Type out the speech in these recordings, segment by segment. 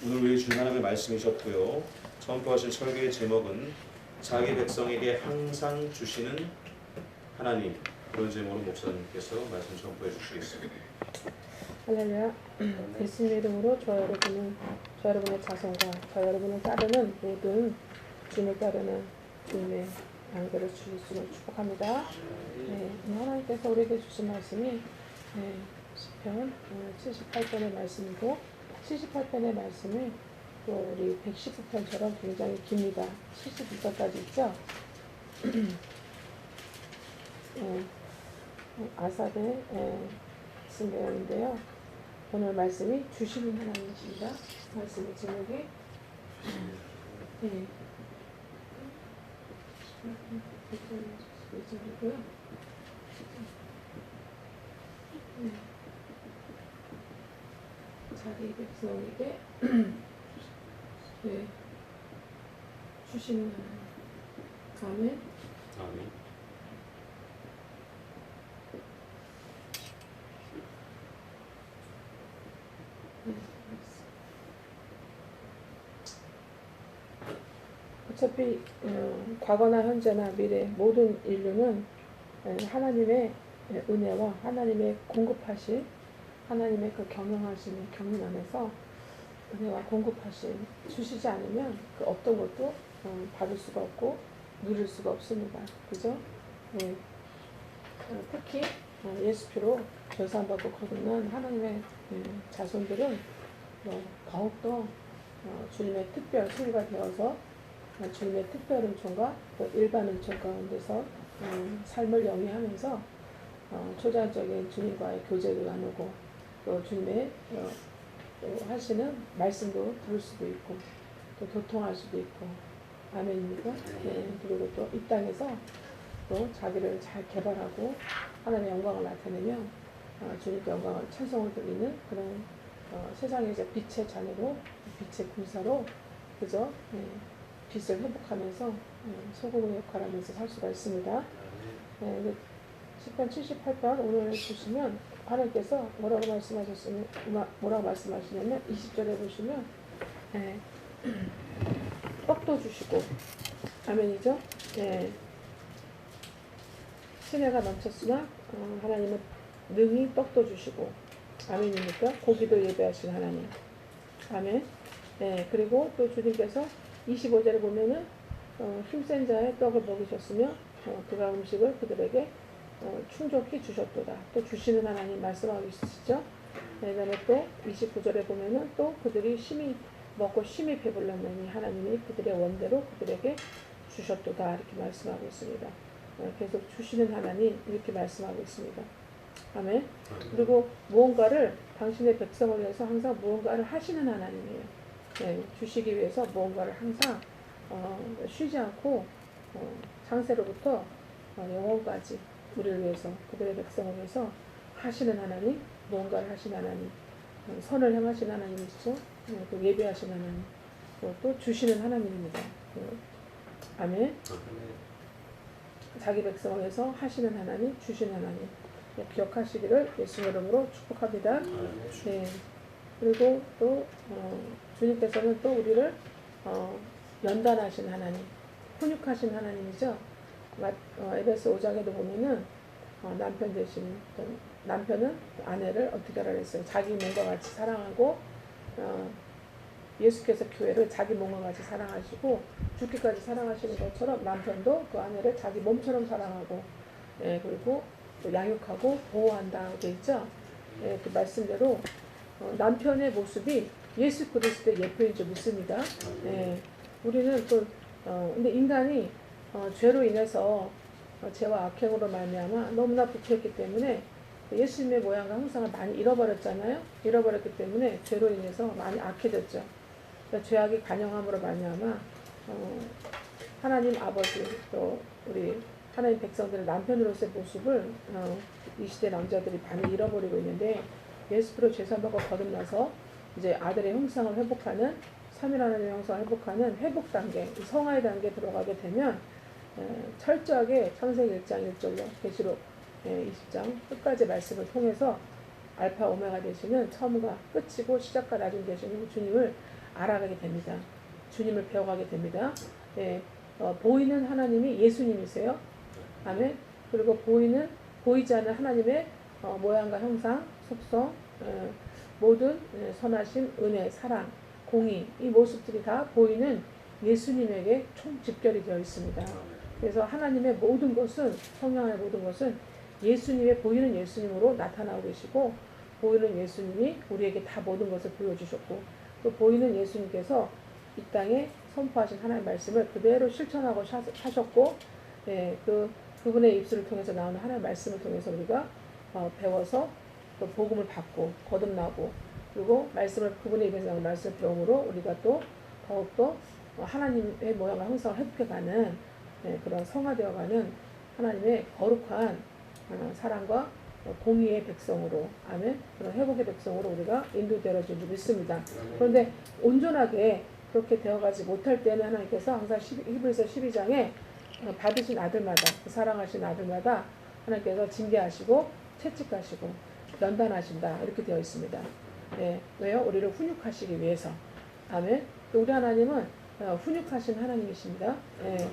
오늘 우리 주신 하나님의 말씀이셨고요. 선포하신 설교의 제목은 자기 백성에게 항상 주시는 하나님, 그런 제목으로 목사님께서 말씀 선포해 주시겠습니다. 할렐루야. 예수님의 이름으로 저와 여러분의 자손과 저와 여러분을 따르는 모든 주님을 따르는 주님의 양들을 주시기를 축복합니다. 네, 하나님께서 우리에게 주신 말씀이 시편 78편의 말씀이고 78편의 말씀이 또 우리 119편처럼 굉장히 깁니다. 72편까지 있죠. 아삽의 쓴 내용인데요. 오늘 말씀이 주시는 하나님이십니다. 말씀의 제목이 자기 백성에게 주시는 하나님. 아멘. 아멘. 어차피 과거나 현재나 미래 모든 인류는 하나님의 은혜와 하나님의 공급하신 하나님의 그 경영하심의 경륜 안에서 은혜와 공급하심 주시지 않으면 그 어떤 것도 받을 수가 없고 누릴 수가 없습니다. 그죠? 네. 특히 예수피로 죄사함받고 거듭난 하나님의 자손들은 더욱더 주님의 특별 소유가 되어서 주님의 특별 은총과 또 일반 은총 가운데서 삶을 영위하면서 초자연적인 주님과의 교제를 나누고 또 주님의 또 하시는 말씀도 들을 수도 있고 또 도통할 수도 있고 아멘입니까? 네. 그리고 또 이 땅에서 또 자기를 잘 개발하고 하나님의 영광을 나타내며 주님께 영광을 찬송을 드리는 그런 세상의 이제 빛의 자녀로 빛의 군사로 그죠? 빛을 회복하면서 소금의 역할을 하면서 살 수가 있습니다. 네, 10편 78편 오늘 보시면 하나님께서 뭐라고 말씀하시냐면 20절에 보시면 떡도 주시고 아멘이죠. 시내가 넘쳤으나 하나님은 능히 떡도 주시고 아멘입니까? 고기도 예배하신 하나님. 아멘. 그리고 또 주님께서 25절에 보면은 힘센 자의 떡을 먹이셨으며 그가 음식을 그들에게 충족히 주셨도다. 또 주시는 하나님 말씀하고 있으시죠. 그다음에 또 29절에 보면은 또 그들이 심히 먹고 심히 배불렀느니 하나님이 그들의 원대로 그들에게 주셨도다. 이렇게 말씀하고 있습니다. 계속 주시는 하나님 이렇게 말씀하고 있습니다. 아멘. 그리고 무언가를 당신의 백성을 위해서 항상 무언가를 하시는 하나님이에요. 주시기 위해서 무언가를 항상 쉬지 않고 창세로부터 영원까지 우리를 위해서 그들의 백성을 위해서 하시는 하나님, 무언가를 하시는 하나님, 선을 행하시는 하나님이시죠. 또 예배하시는 하나님, 또 주시는 하나님입니다. 아멘. 자기 백성을 위해서 하시는 하나님, 주시는 하나님 기억하시기를 예수님 이름으로 축복합니다. 네. 그리고 또 주님께서는 또 우리를 연단하신 하나님, 훈육하신 하나님이죠. 에베소 5장에도 보면은 남편 대신 남편은 아내를 어떻게 하라 그랬어요. 자기 몸과 같이 사랑하고 예수께서 교회를 자기 몸과 같이 사랑하시고 죽기까지 사랑하시는 것처럼 남편도 그 아내를 자기 몸처럼 사랑하고 그리고 또 양육하고 보호한다 되어 있죠. 그 말씀대로 남편의 모습이 예수 그리스도의 예표인 줄 믿습니다. 우리는 또 근데 인간이 죄로 인해서 죄와 악행으로 말미암아 너무나 부패했기 때문에 예수님의 모양과 형상을 많이 잃어버렸잖아요. 잃어버렸기 때문에 죄로 인해서 많이 악해졌죠. 그러니까 죄악이 관영함으로 말미암아 하나님 아버지 또 우리 하나님 백성들의 남편으로서의 모습을 이 시대 남자들이 많이 잃어버리고 있는데 예수로 죄사함받고 거듭나서 이제 아들의 형상을 회복하는 3일 하나님의 형상을 회복하는 회복 단계, 성화의 단계에 들어가게 되면 철저하게 창세기 1장 1절로 계시록 20장 끝까지 말씀을 통해서 알파 오메가 되시는 처음과 끝이고 시작과 나중 되시는 주님을 알아가게 됩니다. 주님을 배워가게 됩니다. 예, 보이는 하나님이 예수님이세요. 아멘. 그리고 보이지 않는 하나님의 모양과 형상, 속성, 모든 선하심, 은혜, 사랑, 공의, 이 모습들이 다 보이는 예수님에게 총 집결이 되어 있습니다. 그래서 하나님의 모든 것은, 성령의 모든 것은 예수님의 보이는 예수님으로 나타나고 계시고, 보이는 예수님이 우리에게 다 모든 것을 보여주셨고, 또 보이는 예수님께서 이 땅에 선포하신 하나님의 말씀을 그대로 실천하고 하셨고, 그분의 입술을 통해서 나오는 하나님의 말씀을 통해서 우리가 배워서 또 복음을 받고 거듭나고, 그리고 그분의 입에서 나오는 말씀을 배움으로 우리가 또 더욱더 하나님의 모양과 형상을 회복해가는 그런 성화되어가는 하나님의 거룩한 사랑과 공의의 백성으로, 아멘, 그런 회복의 백성으로 우리가 인도되어질 줄 믿습니다. 그런데 온전하게 그렇게 되어가지 못할 때는 하나님께서 항상 히브리서 12장에 받으신 아들마다, 사랑하신 아들마다 하나님께서 징계하시고 채찍하시고 연단하신다, 이렇게 되어 있습니다. 왜요? 우리를 훈육하시기 위해서. 아멘. 우리 하나님은 훈육하신 하나님이십니다. 그래서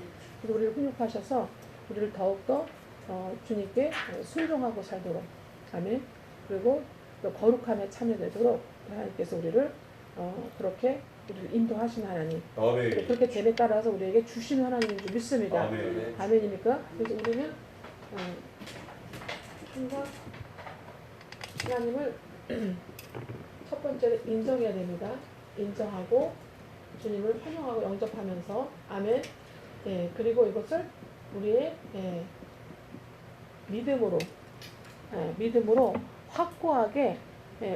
우리를 훈육하셔서 우리를 더욱더 주님께 순종하고 살도록, 아멘, 그리고 또 거룩함에 참여되도록 하나님께서 우리를 그렇게 우리를 인도하신 하나님, 아멘. 그렇게 재에 따라서 우리에게 주시는 하나님인 줄 믿습니다. 아멘. 아멘입니까? 그래서 우리는 항상 하나님을 첫 번째로 인정해야 됩니다. 인정하고 주님을 환영하고 영접하면서, 아멘. 그리고 이것을 우리의 믿음으로 확고하게,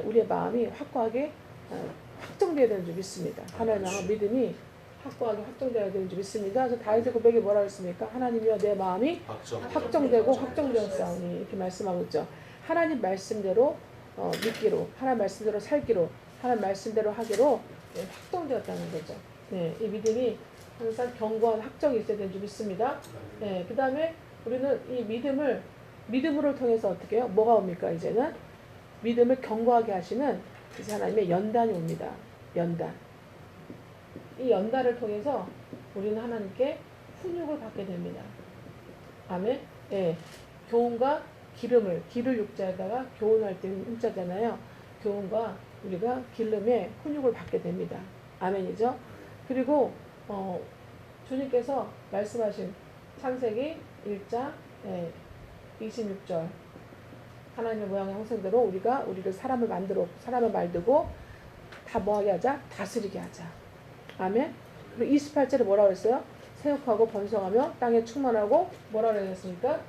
우리의 마음이 확고하게 확정되어야 되는 줄 믿습니다. 하나님을 향한 믿음이 확고하게 확정되어야 되는 줄 믿습니다. 그래서 다윗의 고백이 뭐라고 했습니까? 하나님이여 내 마음이 확정되고 확정되었사오니, 이렇게 말씀하고 있죠. 하나님 말씀대로 믿기로, 하나님 말씀대로 살기로, 하나님 말씀대로 하기로 확정되었다는 거죠. 이 믿음이 항상 견고한 확정이 있어야 되는 줄 믿습니다. 그 다음에 우리는 이 믿음으로 통해서 어떻게 해요? 뭐가 옵니까? 이제는 믿음을 견고하게 하시는 이제 하나님의 연단이 옵니다. 연단. 이 연단을 통해서 우리는 하나님께 훈육을 받게 됩니다. 아멘. 교훈과 기를 육자에다가 교훈할 때는 육자잖아요. 교훈과 우리가 기름에 훈육을 받게 됩니다. 아멘이죠. 그리고 주님께서 말씀하신 창세기 1장 26절, 하나님의 모양의 형상대로 우리를 사람을 만들고 다 뭐하게 하자? 다스리게 하자. 아멘. 그리고 28절에 뭐라고 했어요? 생육하고 번성하며 땅에 충만하고 뭐라고 했습니까?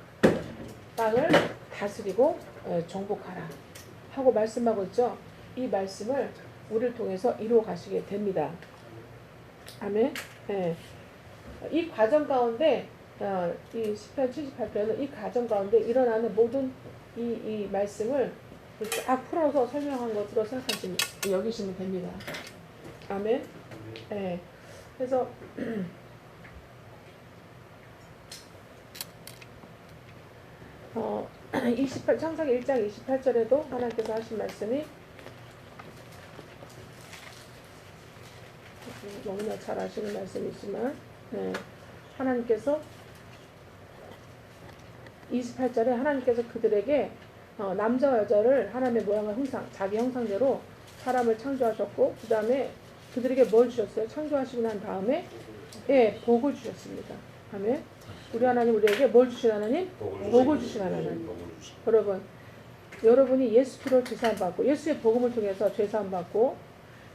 땅을 다스리고 정복하라 하고 말씀하고 있죠. 이 말씀을 우리를 통해서 이루어 가시게 됩니다. 아멘. 이 과정 가운데 이 시편 78편은 이 과정 가운데 일어나는 모든 이 말씀을 쫙 풀어서 설명한 것으로 여기시면 됩니다. 아멘. 그래서 창세기 1장 28절에도 하나님께서 하신 말씀이 너무나 잘 아시는 말씀이지만, 하나님께서 28절에 하나님께서 그들에게 남자와 여자를 하나님의 모양과 형상, 자기 형상대로 사람을 창조하셨고, 그 다음에 그들에게 뭘 주셨어요? 창조하시고 난 다음에 복을 주셨습니다. 아멘. 우리 하나님 우리에게 뭘 주신 하나님? 복을 주신 하나님. 여러분이 예수 피로 죄사함 받고, 예수의 복음을 통해서 죄사함 받고,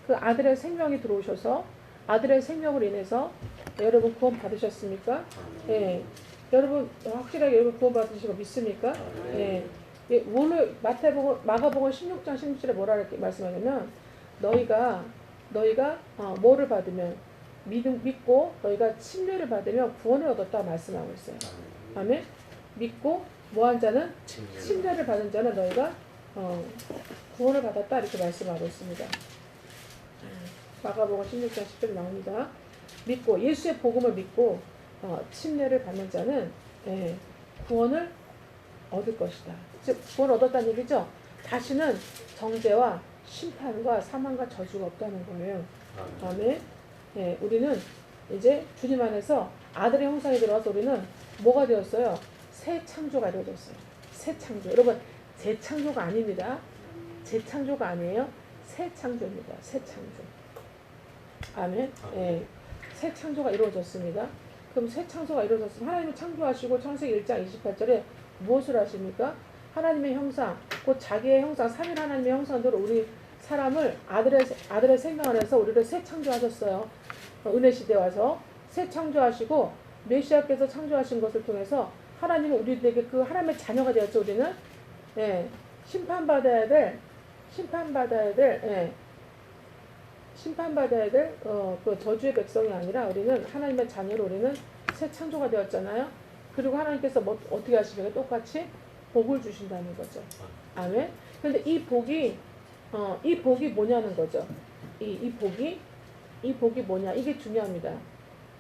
그 아들의 생명이 들어오셔서 아들의 생명으로 인해서 여러분 구원 받으셨습니까? 여러분 확실하게 여러분 구원 받으시고 믿습니까? 오늘 마가복음 16장 16절에 뭐라 이렇게 말씀하냐면, 너희가 뭐를 받으면 믿고 너희가 침례를 받으면 구원을 얻었다 말씀하고 있어요. 아멘. 믿고 뭐한 자는 침례를 받은 자는 너희가 구원을 받았다, 이렇게 말씀하고 있습니다. 마가복음 16장 10절에 나옵니다. 믿고 예수의 복음을 믿고 침례를 받는 자는 구원을 얻을 것이다. 즉 구원을 얻었다는 얘기죠. 다시는 정죄와 심판과 사망과 저주가 없다는 거예요. 아멘. 예, 우리는 이제 주님 안에서 아들의 형상이 들어와서 우리는 뭐가 되었어요? 새 창조가 이루어졌어요. 새 창조. 여러분, 재창조가 아닙니다. 재창조가 아니에요. 새 창조입니다. 새 창조. 아멘. 예, 새 창조가 이루어졌습니다. 그럼 새 창조가 이루어졌으면 하나님이 창조하시고 창세기 1장 28절에 무엇을 하십니까? 하나님의 형상, 곧 자기의 형상, 삼위 하나님의 형상대로 우리 사람을 아들의 생명 안에서 우리를 새 창조하셨어요. 은혜 시대 와서 새 창조하시고 메시아께서 창조하신 것을 통해서 하나님은 우리에게 그 하나님의 자녀가 되었죠. 우리는 예, 심판받아야 될 그 저주의 백성이 아니라 우리는 하나님의 자녀로 우리는 새 창조가 되었잖아요. 그리고 하나님께서 어떻게 하시면 똑같이 복을 주신다는 거죠. 아멘. 그런데 이 복이 뭐냐는 거죠. 이 복이 뭐냐? 이게 중요합니다.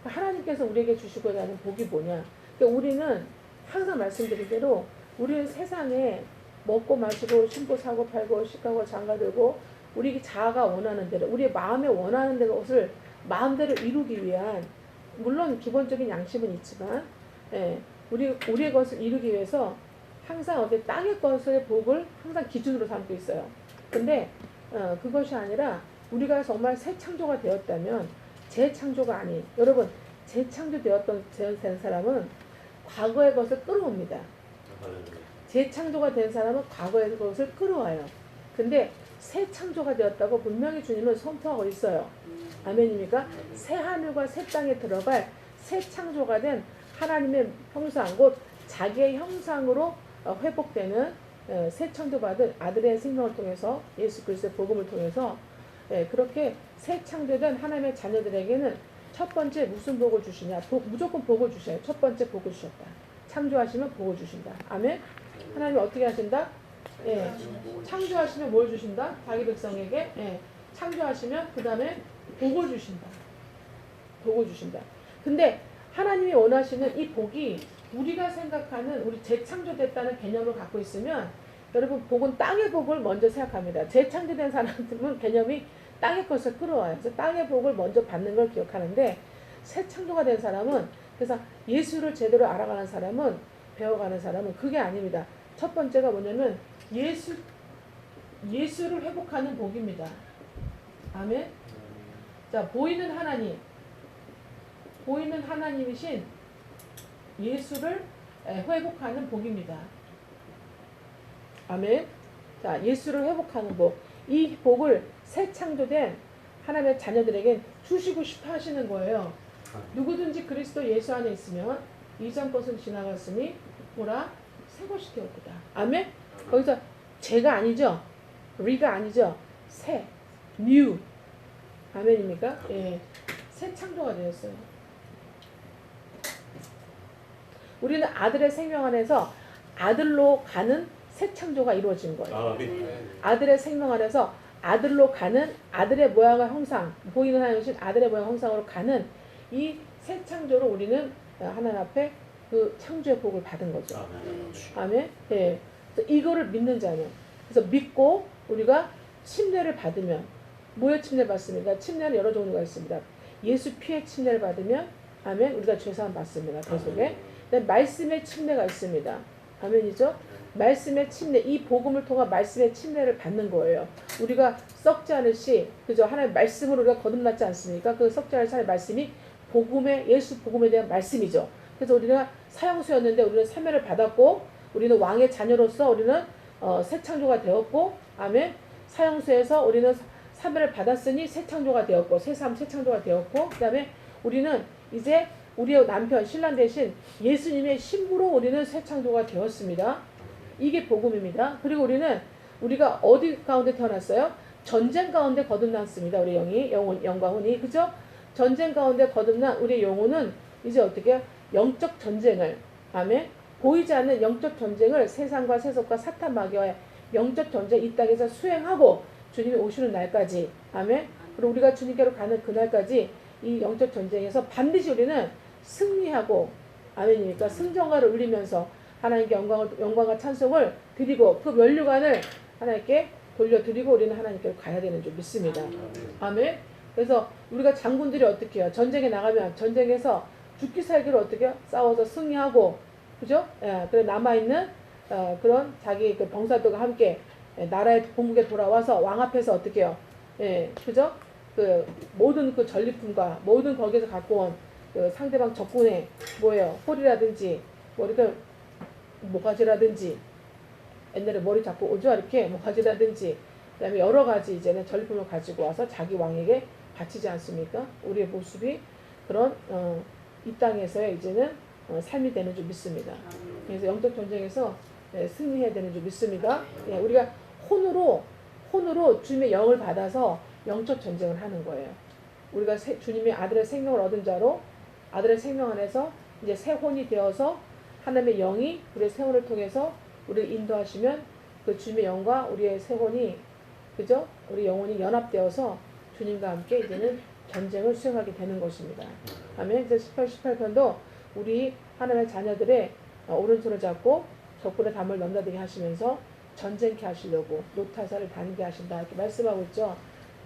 하나님께서 우리에게 주시고자 하는 복이 뭐냐? 그러니까 우리는 항상 말씀드린 대로 우리는 세상에 먹고 마시고 신고 사고 팔고 시가고 장가들고 우리 자아가 원하는 대로 우리의 마음에 원하는 대로 것을 마음대로 이루기 위한 물론 기본적인 양심은 있지만 우리의 것을 이루기 위해서 항상 땅의 것의 복을 항상 기준으로 삼고 있어요. 근데 그것이 아니라 우리가 정말 새 창조가 되었다면 재창조가 아닌 여러분 재창조되었던 된 사람은 과거의 것을 끌어옵니다. 재창조가 된 사람은 과거의 것을 끌어와요. 근데 새 창조가 되었다고 분명히 주님은 선포하고 있어요. 아멘입니까? 새 하늘과 새 땅에 들어갈 새 창조가 된 하나님의 형상 곧 자기의 형상으로 회복되는 새 창조받은 아들의 생명을 통해서 예수 그리스도의 복음을 통해서 그렇게 새 창조된 하나님의 자녀들에게는 첫 번째 무슨 복을 주시냐? 무조건 복을 주셔요. 첫 번째 복을 주셨다. 창조하시면 복을 주신다. 아멘. 하나님이 어떻게 하신다? 창조하시면 뭘 주신다? 자기 백성에게 창조하시면 그 다음에 복을 주신다. 복을 주신다. 근데 하나님이 원하시는 이 복이 우리가 생각하는 우리 재창조됐다는 개념을 갖고 있으면 여러분 복은 땅의 복을 먼저 생각합니다. 재창조된 사람들은 개념이 땅의 것을 끌어와요. 그래서 땅의 복을 먼저 받는 걸 기억하는데 새 창조가 된 사람은 그래서 예수를 제대로 알아가는 사람은 배워가는 사람은 그게 아닙니다. 첫 번째가 뭐냐면 예수를 회복하는 복입니다. 아멘. 자, 보이는 하나님이신 예수를 회복하는 복입니다. 아멘. 자, 예수를 회복하는 복. 이 복을 새 창조된 하나님의 자녀들에게 주시고 싶어 하시는 거예요. 누구든지 그리스도 예수 안에 있으면 이전 것은 지나갔으니 보라 새 것이 되었구나. 아멘. 거기서 제가 아니죠. 리가 아니죠. 새, new. 아멘입니까? 예. 새 창조가 되었어요. 우리는 아들의 생명 안에서 아들로 가는 새 창조가 이루어진 거예요. 아들의 생명 안에서 아들로 가는 아들의 모양과 형상, 보이는 하나님이신 아들의 모양 형상으로 가는 이 새 창조로 우리는 하나님 앞에 그 창조의 복을 받은 거죠. 아멘. 예. 이거를 믿는 자는 그래서 믿고 우리가 침례를 받으면 뭐의 침례 받습니까? 침례는 여러 종류가 있습니다. 예수 피의 침례를 받으면 아멘 우리가 죄사함 받습니다. 계속에. 말씀의 침례가 있습니다. 아멘이죠. 말씀의 침례 이 복음을 통한 말씀의 침례를 받는 거예요. 우리가 썩지 않을 시 그죠 하나님의 말씀으로 우리가 거듭났지 않습니까? 그 썩지 않을 시 말씀이 복음의 예수 복음에 대한 말씀이죠. 그래서 우리가 사형수였는데 우리는 사명을 받았고 우리는 왕의 자녀로서 우리는 새 창조가 되었고 아멘 사형수에서 우리는 사명을 받았으니 새 창조가 되었고 새삼 새 창조가 되었고 그 다음에 우리는 이제 우리의 남편 신랑 대신 예수님의 신부로 우리는 새 창조가 되었습니다. 이게 복음입니다. 그리고 우리가 어디 가운데 태어났어요? 전쟁 가운데 거듭났습니다. 우리 영과 혼이 그죠? 전쟁 가운데 거듭난 우리 영혼은 이제 어떻게 영적 전쟁을 아멘 보이지 않는 영적 전쟁을 세상과 세속과 사탄 마귀와의 영적 전쟁 이 땅에서 수행하고 주님이 오시는 날까지 아멘 그리고 우리가 주님께로 가는 그날까지 이 영적 전쟁에서 반드시 우리는 승리하고 아멘이니까 승전가를 울리면서 하나님께 영광과 찬송을 드리고 그 면류관을 하나님께 돌려드리고 우리는 하나님께로 가야 되는 줄 믿습니다. 아멘. 그래서 우리가 장군들이 어떻게 해요? 전쟁에 나가면 전쟁에서 죽기 살기를 어떻게 해요? 싸워서 승리하고, 그죠? 예, 그래 남아있는 그런 자기 그 병사들과 함께 나라의 본국에 돌아와서 왕 앞에서 어떻게 해요? 예, 그죠? 그 모든 그 전리품과 모든 거기서 갖고 온 그 상대방 적군의 뭐예요? 홀이라든지 머리가 모가지라든지 옛날에 머리 잡고 오죠 이렇게 모가지라든지 그다음에 여러 가지 이제는 전리품을 가지고 와서 자기 왕에게 바치지 않습니까? 우리의 모습이 그런 이 땅에서의 이제는 삶이 되는 줄 믿습니다. 그래서 영적 전쟁에서 승리해야 되는 줄 믿습니다. 예, 우리가 혼으로 주님의 영을 받아서 영적 전쟁을 하는 거예요. 우리가 주님의 아들의 생명을 얻은 자로 아들의 생명 안에서 이제 새 혼이 되어서 하나님의 영이 우리의 새 혼을 통해서 우리를 인도하시면 그 주님의 영과 우리의 새 혼이 그죠? 우리 영혼이 연합되어서 주님과 함께 이제는 전쟁을 수행하게 되는 것입니다. 아멘. 이제 18편도 우리 하나님의 자녀들의 오른손을 잡고 적군의 담을 넘나들게 하시면서 전쟁케 하시려고 노타사를 다니게 하신다 이렇게 말씀하고 있죠.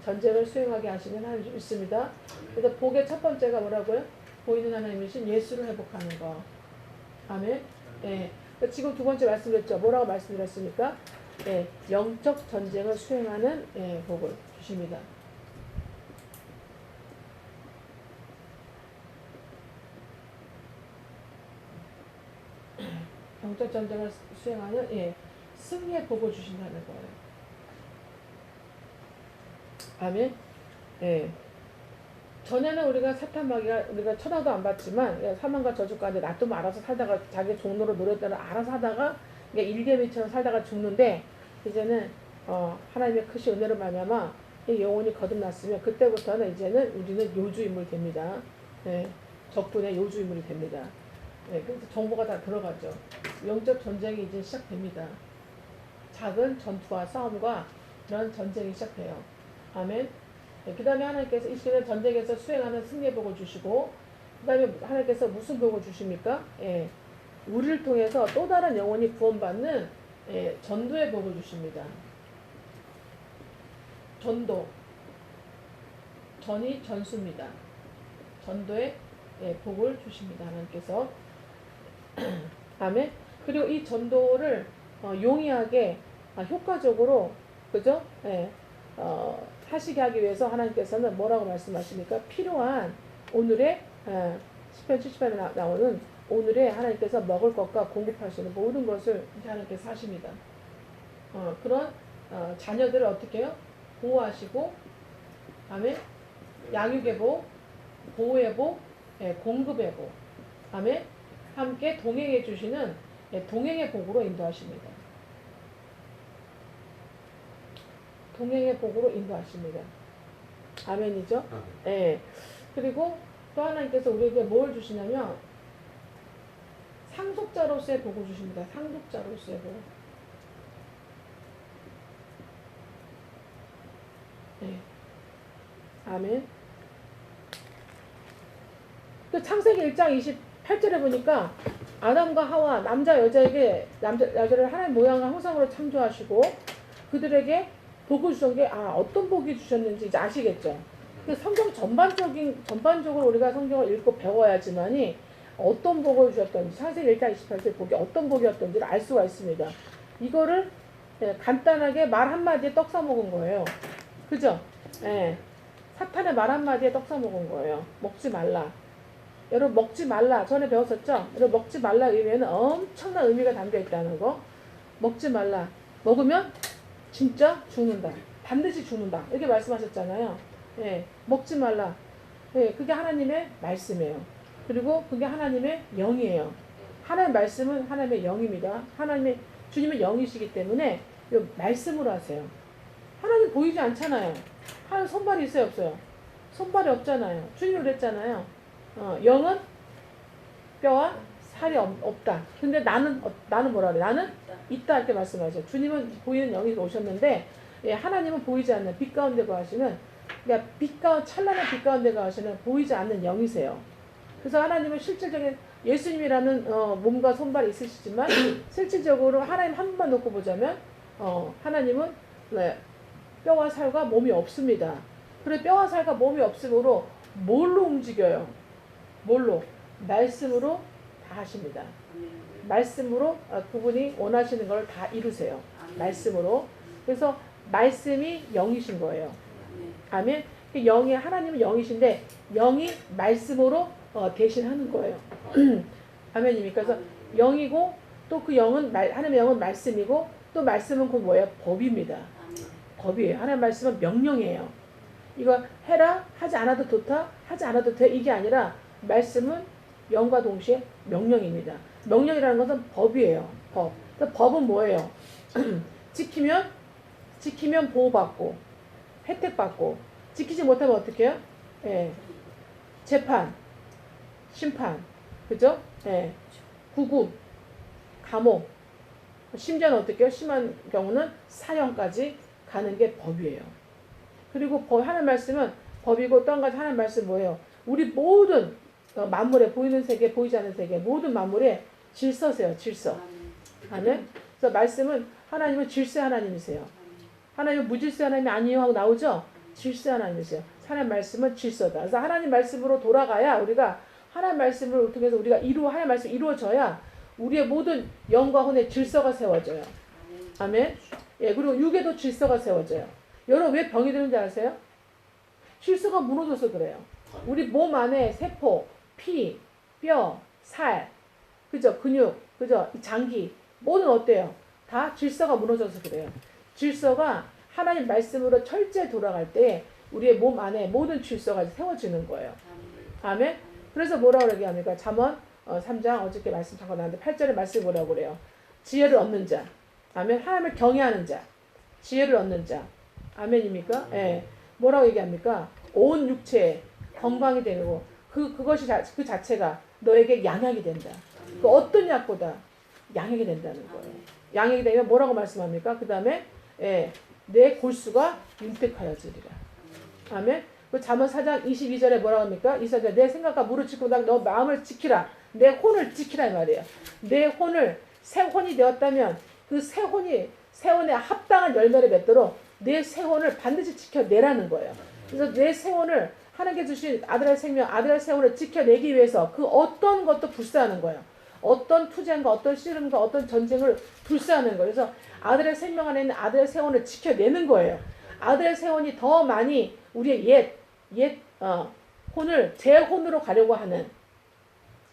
전쟁을 수행하게 하시는 하나님 있습니다. 그래서 복의 첫 번째가 뭐라고요? 보이는 하나님이신 예수를 회복하는 거. 아멘. 예. 지금 두 번째 말씀드렸죠. 뭐라고 말씀드렸습니까? 예. 영적 전쟁을 수행하는 복을 주십니다. 영적 전쟁을 수행하는 승리의 복을 주신다는 거예요. 아멘. 예. 전에는 우리가 사탄마귀가 우리가 쳐다도 안 봤지만 사망과 저주 가운데 놔두면 알아서 살다가 자기 종로로 노렸다가 알아서 하다가 일개미처럼 살다가 죽는데 이제는 하나님의 크신 은혜로 말미암아 이 영혼이 거듭났으면 그때부터는 이제는 우리는 요주인물이 됩니다. 예. 적군의 요주인물이 됩니다. 예. 그래서 정보가 다 들어가죠. 영적 전쟁이 이제 시작됩니다. 작은 전투와 싸움과 그런 전쟁이 시작돼요. 아멘. 그 다음에 하나님께서 이 시간에 전쟁에서 수행하는 승리의 복을 주시고 그 다음에 하나님께서 무슨 복을 주십니까? 예, 우리를 통해서 또 다른 영혼이 구원받는 전도의 복을 주십니다. 전도. 전이 전수입니다. 전도의 복을 주십니다. 하나님께서. 아멘. 그리고 이 전도를 용이하게 효과적으로 그죠? 하시게 하기 위해서 하나님께서는 뭐라고 말씀하십니까? 필요한 오늘의 10편 70편에 나오는 오늘의 하나님께서 먹을 것과 공급할 수 있는 모든 것을 하나님께서 하십니다. 그런 자녀들을 어떻게 해요? 보호하시고 아멘. 양육의 복, 보호의 복, 공급의 복 아멘. 함께 동행해 주시는 동행의 복으로 인도하십니다. 동행의 복으로 인도하십니다. 아멘이죠? 예. 그리고 또 하나님께서 우리에게 뭘 주시냐면 상속자로서의 복을 주십니다. 상속자로서의 복. 예. 아멘. 그 창세기 1장 28절에 보니까 아담과 하와 남자 여자를 하나님 모양과 형상으로 창조하시고 그들에게 복을 주신 게 어떤 복이 주셨는지 이제 아시겠죠? 성경 전반적으로 우리가 성경을 읽고 배워야지만이 어떤 복을 주셨던지 창세기 1장 28절 복이 어떤 복이었던지를 알 수가 있습니다. 이거를 간단하게 말 한마디에 떡 싸먹은 거예요. 그죠? 예. 사탄의 말 한마디에 떡 싸먹은 거예요. 먹지 말라. 여러분 먹지 말라 전에 배웠었죠? 여러분 먹지 말라 의미에는 엄청난 의미가 담겨 있다는 거. 먹지 말라. 먹으면 진짜 죽는다. 반드시 죽는다. 이렇게 말씀하셨잖아요. 예, 먹지 말라. 예, 그게 하나님의 말씀이에요. 그리고 그게 하나님의 영이에요. 하나님의 말씀은 하나님의 영입니다. 주님의 영이시기 때문에 이 말씀으로 하세요. 하나님 보이지 않잖아요. 하나님 손발이 있어요, 없어요? 손발이 없잖아요. 주님이 그랬잖아요. 영은 뼈와 살이 없다. 근데 나는 뭐라 그래? 나는 있다 이렇게 말씀하죠. 주님은 보이는 영이 오셨는데 하나님은 보이지 않는 빛 가운데 거하시는 그러니까 찬란한 빛 가운데 거하시는 보이지 않는 영이세요. 그래서 하나님은 실질적인 예수님이라는 몸과 손발이 있으시지만 실질적으로 하나님 한 분만 놓고 보자면 하나님은 뼈와 살과 몸이 없습니다. 그래 뼈와 살과 몸이 없으므로 뭘로 움직여요? 뭘로? 말씀으로 다 하십니다. 말씀으로 그분이 원하시는 걸 다 이루세요. 말씀으로. 그래서 말씀이 영이신 거예요. 아멘. 영이 하나님은 영이신데 영이 말씀으로 대신하는 거예요. 아멘입니까? 그래서 영이고 또 그 영은 하나님의 영은 말씀이고 또 말씀은 그 뭐예요? 법입니다. 법이에요. 하나님 말씀은 명령이에요. 이거 해라 하지 않아도 좋다 하지 않아도 돼 이게 아니라 말씀은 영과 동시에 명령입니다. 명령이라는 것은 법이에요. 법. 그러니까 법은 뭐예요? 지키면 보호받고 혜택받고 지키지 못하면 어떻게 해요? 예. 재판, 심판, 그죠? 예. 구금, 감옥, 심지어는 어떻게 해요? 심한 경우는 사형까지 가는 게 법이에요. 그리고 하나님 말씀은 법이고 또 한 가지 하나님 말씀 뭐예요? 우리 모든 만물에 보이는 세계, 보이지 않는 세계 모든 만물에 질서세요. 질서. 아멘. 그래서 말씀은 하나님은 질서 하나님이세요. 하나님은 무질서 하나님이 아니에요 하고 나오죠? 질서 하나님이세요. 하나님 말씀은 질서다. 그래서 하나님 말씀으로 돌아가야 우리가 하나님 말씀을 통해서 우리가 하나님 말씀이 이루어져야 우리의 모든 영과 혼의 질서가 세워져요. 아멘. 예, 그리고 육에도 질서가 세워져요. 여러분 왜 병이 드는지 아세요? 질서가 무너져서 그래요. 우리 몸 안에 세포, 피, 뼈, 살, 그죠? 근육, 그죠? 장기 모든 어때요? 다 질서가 무너져서 그래요. 질서가 하나님 말씀으로 철저히 돌아갈 때 우리의 몸 안에 모든 질서가 세워지는 거예요. 아멘. 그래서 뭐라고 얘기합니까? 잠언 3장 어저께 말씀 잠깐 나왔는데 8절에 말씀이 뭐라고 그래요? 지혜를 얻는 자. 아멘. 하나님을 경외하는 자. 지혜를 얻는 자. 아멘입니까? 예. 뭐라고 얘기합니까? 온 육체에 건강이 되고 그것이 그 자체가 너에게 양약이 된다. 그 어떤 약보다 양약이 된다는 거예요. 양약이 되면 뭐라고 말씀합니까? 그 다음에 예, 내 골수가 윤택하여지리라. 아멘. 그 잠언 4장 22절에 뭐라고 합니까? 이사야 내 생각과 무릎 꿇고 너 마음을 지키라. 내 혼을 지키라 이 말이에요. 내 혼을 새 혼이 되었다면 그 새 혼의 합당한 열매를 맺도록 내 새 혼을 반드시 지켜내라는 거예요. 그래서 내 새 혼을 하나님께 주신 아들의 생명, 아들의 새 혼을 지켜내기 위해서 그 어떤 것도 불사하는 거예요. 어떤 투쟁과 어떤 씨름과 어떤 전쟁을 불사하는 거예요. 그래서 아들의 생명 안에 있는 아들의 새 혼을 지켜내는 거예요. 아들의 새 혼이 더 많이 우리의 혼을 제 혼으로 가려고 하는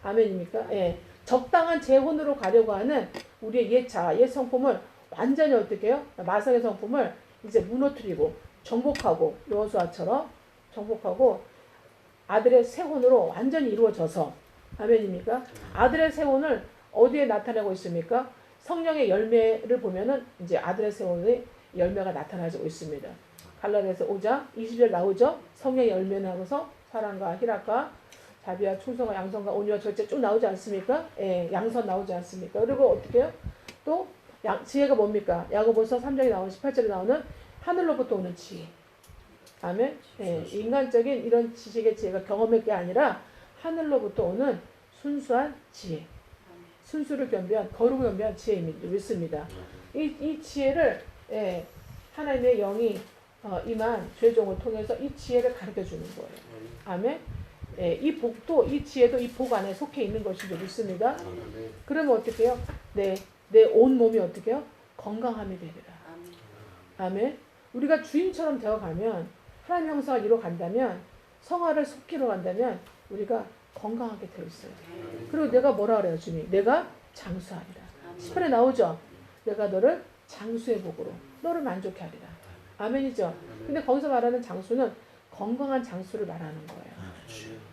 아멘입니까? 예. 적당한 제 혼으로 가려고 하는 우리의 옛 성품을 완전히 어떻게 해요? 마성의 성품을 이제 무너뜨리고 정복하고 여호수아처럼 정복하고 아들의 새 혼으로 완전히 이루어져서 아멘입니까? 아들의 새 혼을 어디에 나타내고 있습니까? 성령의 열매를 보면은 이제 아들의 새 혼의 열매가 나타나고 있습니다. 갈라디아서 5장 20절 나오죠? 성령의 열매는 하고서 사랑과 희락과 자비와 충성과 양선과 온유와 절제 쭉 나오지 않습니까? 예, 양선 나오지 않습니까? 그리고 어떻게 해요? 또 지혜가 뭡니까? 야고보서 3장에 나오는 18절에 나오는 하늘로부터 오는 지혜. 아멘. 예, 인간적인 이런 지식의 지혜가 경험의 게 아니라 하늘로부터 오는 순수한 지혜. 순수를 겸비한 거룩을 겸비한 지혜입니다. 믿습니다. 이 지혜를 예, 하나님의 영이 임한 죄종을 통해서 이 지혜를 가르쳐 주는 거예요. 아멘. 예, 이 복도 이 지혜도 이 복 안에 속해 있는 것인 줄 믿습니다. 그러면 어떻게 해요? 내 온 몸이 어떻게 해요? 건강함이 되리라. 아멘. 우리가 주인처럼 되어가면 하나님 형상을 이루어 간다면 성화를 속히 이루어 간다면 우리가 건강하게 되어 있어요. 그리고 내가 뭐라 그래요 주님? 내가 장수하리라. 10편에 나오죠? 내가 너를 장수의 복으로 너를 만족해 하리라. 아멘이죠? 근데 거기서 말하는 장수는 건강한 장수를 말하는 거예요.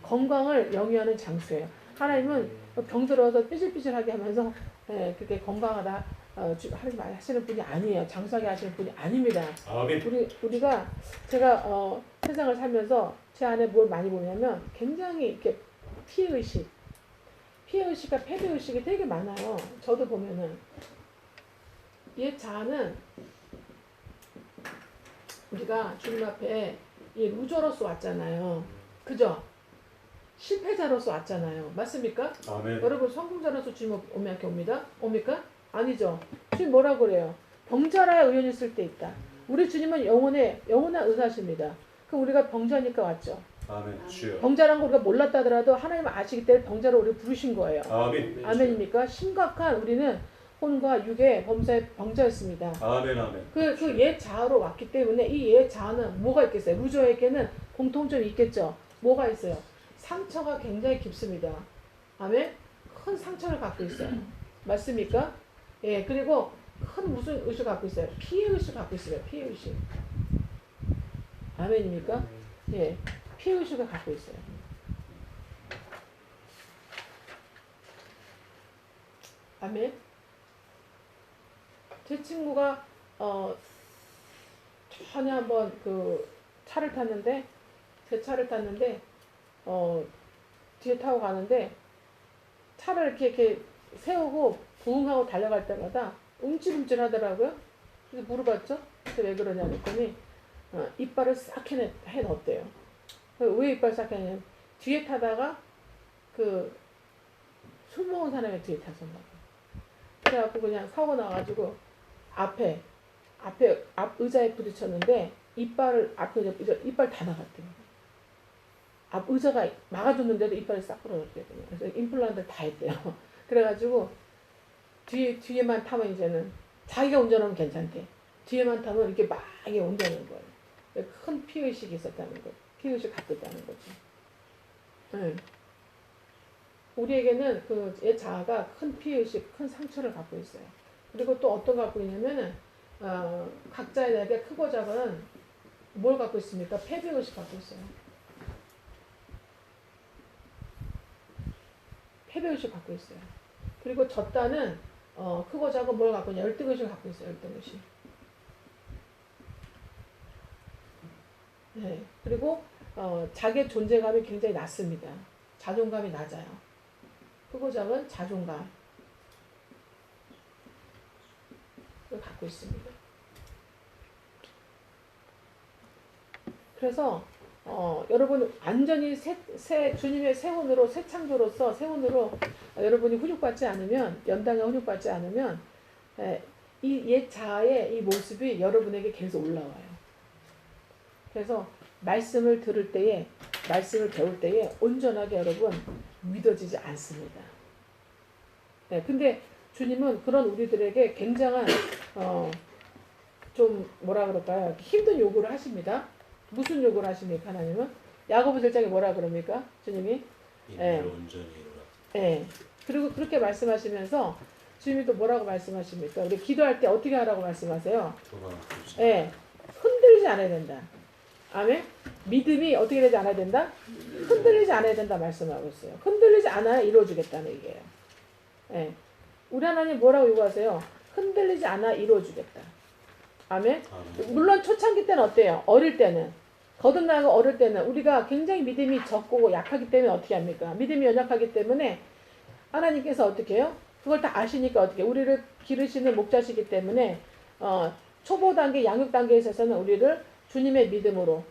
건강을 영위하는 장수예요. 하나님은 병들어서 삐질삐질하게 하면서 그렇게 건강하다 하시는 분이 아니에요. 장수하게 하시는 분이 아닙니다. 아멘. 우리가 제가 세상을 살면서 제 안에 뭘 많이 보냐면 굉장히 이렇게 피해의식과 패배의식이 되게 많아요. 저도 보면은 옛 자아는 우리가 주님 앞에 루저로서 왔잖아요. 그죠? 실패자로서 왔잖아요. 맞습니까? 아멘. 여러분 성공자로서 주님 앞에 옵니까? 아니죠. 주님 뭐라고 그래요? 병자라야 의원이 있을 때 있다. 우리 주님은 영원한 의사십니다. 그럼 우리가 병자니까 왔죠. 아멘. 주여. 병자란 거 우리가 몰랐다 하더라도 하나님 아시기 때문에 병자로 우리 부르신 거예요. 아멘. 아멘입니까? 심각한 우리는 혼과 육의 범사의 병자였습니다. 아멘. 아멘. 그 옛 자아로 왔기 때문에 이 옛 자아는 뭐가 있겠어요? 루저에게는 공통점이 있겠죠. 뭐가 있어요? 상처가 굉장히 깊습니다. 아멘? 큰 상처를 갖고 있어요. 맞습니까? 예, 그리고 큰 무슨 의식을 갖고 있어요? 피해 의식을 갖고 있어요. 피해 의식. 아멘입니까? 예, 피해 의식을 갖고 있어요. 아멘. 제 친구가 전에 한번 그 차를 탔는데 제 차를 탔는데 뒤에 타고 가는데 차를 이렇게 세우고 부응하고 달려갈 때마다 움찔움찔 하더라고요. 그래서 물어봤죠. 그래서 왜 그러냐 했더니 이빨을 싹 해넣었대요. 왜 이빨 싹 해넣냐면 뒤에 타다가 그 술 먹은 사람이 뒤에 탔었나 봐. 그래갖고 그냥 사고 나가지고 앞 의자에 부딪혔는데 이빨 다 나갔대요. 앞 의자가 막아줬는데도 이빨이 싹 부러졌대요. 그래서 임플란트를 다 했대요. 그래가지고 뒤에만 타면 이제는 자기가 운전하면 괜찮대. 뒤에만 타면 이렇게 막 운전하는 거예요. 큰 피의식이 있었다는 거예요. 피의식 갖고 있다는 거죠. 네. 우리에게는 그 옛 자아가 큰 피의식, 큰 상처를 갖고 있어요. 그리고 또 어떤 거 갖고 있냐면은 각자에게 크고 작은 뭘 갖고 있습니까? 패배의식 갖고 있어요. 패배의식 갖고 있어요. 그리고 졌다는 크고 작은 뭘 갖고 있냐? 열등의식을 갖고 있어요. 열등의식. 네. 그리고 자기의 존재감이 굉장히 낮습니다. 자존감이 낮아요. 크고 작은 자존감. 을 갖고 있습니다. 그래서 여러분 완전히 주님의 새 혼으로 새 창조로서 새 혼으로 여러분이 훈육받지 않으면 연단에 훈육받지 않으면 이 옛 자아의 이 모습이 여러분에게 계속 올라와요. 그래서 말씀을 들을 때에 말씀을 배울 때에 온전하게 여러분 믿어지지 않습니다. 네, 근데 주님은 그런 우리들에게 굉장한 좀 뭐라 그럴까요? 힘든 요구를 하십니다. 무슨 요구를 하십니까? 하나님은 야고보서 1장에 뭐라 그럽니까? 주님이 인내로 온전히 이루라. 예. 그리고 그렇게 말씀하시면서 주님이 또 뭐라고 말씀하십니까? 우리 기도할 때 어떻게 하라고 말씀하세요? 예. 흔들리지 않아야 된다. 아멘. 믿음이 어떻게 되지 않아야 된다? 흔들리지 않아야 된다 말씀하고 있어요. 흔들리지 않아야 이루어지겠다는 얘기예요. 예. 우리 하나님 뭐라고 요구하세요? 흔들리지 않아 이루어주겠다. 아멘. 물론 초창기 때는 어때요? 어릴 때는 거듭나고 어릴 때는 우리가 굉장히 믿음이 적고 약하기 때문에 어떻게 합니까? 믿음이 연약하기 때문에 하나님께서 어떻게 해요? 그걸 다 아시니까 어떻게 우리를 기르시는 목자시기 때문에 초보 단계, 양육 단계에 있어서는 우리를 주님의 믿음으로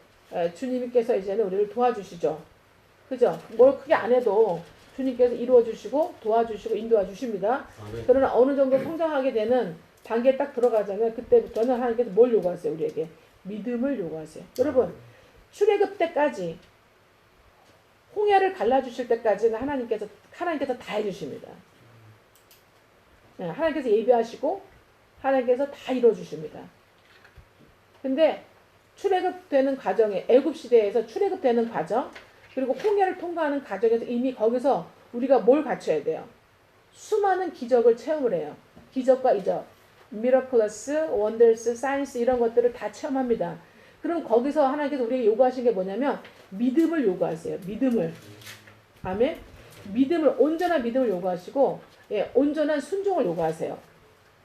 주님께서 이제는 우리를 도와주시죠. 그죠? 뭘 크게 안 해도 주님께서 이루어 주시고 도와주시고 인도해 주십니다. 그러나 어느 정도 성장하게 되는 단계에 딱 들어가자면 그때부터는 하나님께서 뭘 요구하세요? 우리에게 믿음을 요구하세요. 여러분 출애굽 때까지 홍해를 갈라주실 때까지는 하나님께서 다 해주십니다. 네, 하나님께서 예비하시고 하나님께서 다 이루어주십니다. 근데 출애굽되는 과정에 애굽 시대에서 출애굽되는 과정 그리고 홍해를 통과하는 과정에서 이미 거기서 우리가 뭘 갖춰야 돼요? 수많은 기적을 체험을 해요. 기적과 이적, miraculous, wonders, signs 이런 것들을 다 체험합니다. 그럼 거기서 하나님께서 우리에게 요구하신 게 뭐냐면 믿음을 요구하세요. 믿음을. 아멘. 믿음을 온전한 믿음을 요구하시고 온전한 순종을 요구하세요.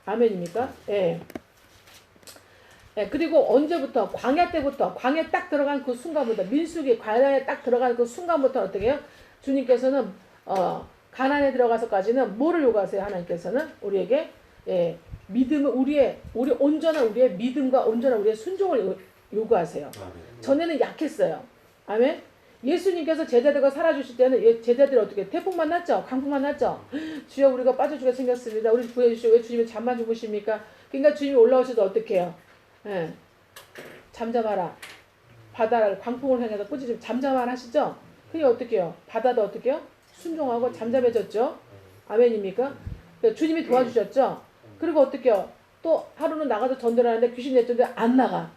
아멘입니까? 예. 예, 그리고 언제부터? 광야 때부터, 광야에 딱 들어간 그 순간부터, 민수기 광야에 딱 들어간 그 순간부터 어떻게 해요? 주님께서는, 가나안에 들어가서까지는 뭐를 요구하세요? 하나님께서는 우리에게, 믿음을, 우리 온전한 우리의 믿음과 온전한 우리의 순종을 요구하세요. 전에는 약했어요. 아멘? 예수님께서 제자들과 살아주실 때는 제자들이 어떻게 태풍 만났죠? 강풍 만났죠? 주여 우리가 빠져주게 생겼습니다. 우리 구해주시오. 왜 주님이 잠만 주무십니까? 그러니까 주님이 올라오셔도 어떻게 해요? 예. 잠잠하라. 바다를 광풍을 향해서 꾸짖으면 잠잠만 하시죠? 그게 어떻게 해요? 바다도 어떻게 해요? 순종하고 잠잠해졌죠? 아멘입니까? 그러니까 주님이 도와주셨죠? 그리고 어떻게 해요? 또 하루는 나가서 전도하는데 귀신 내쫓는데 안 나가.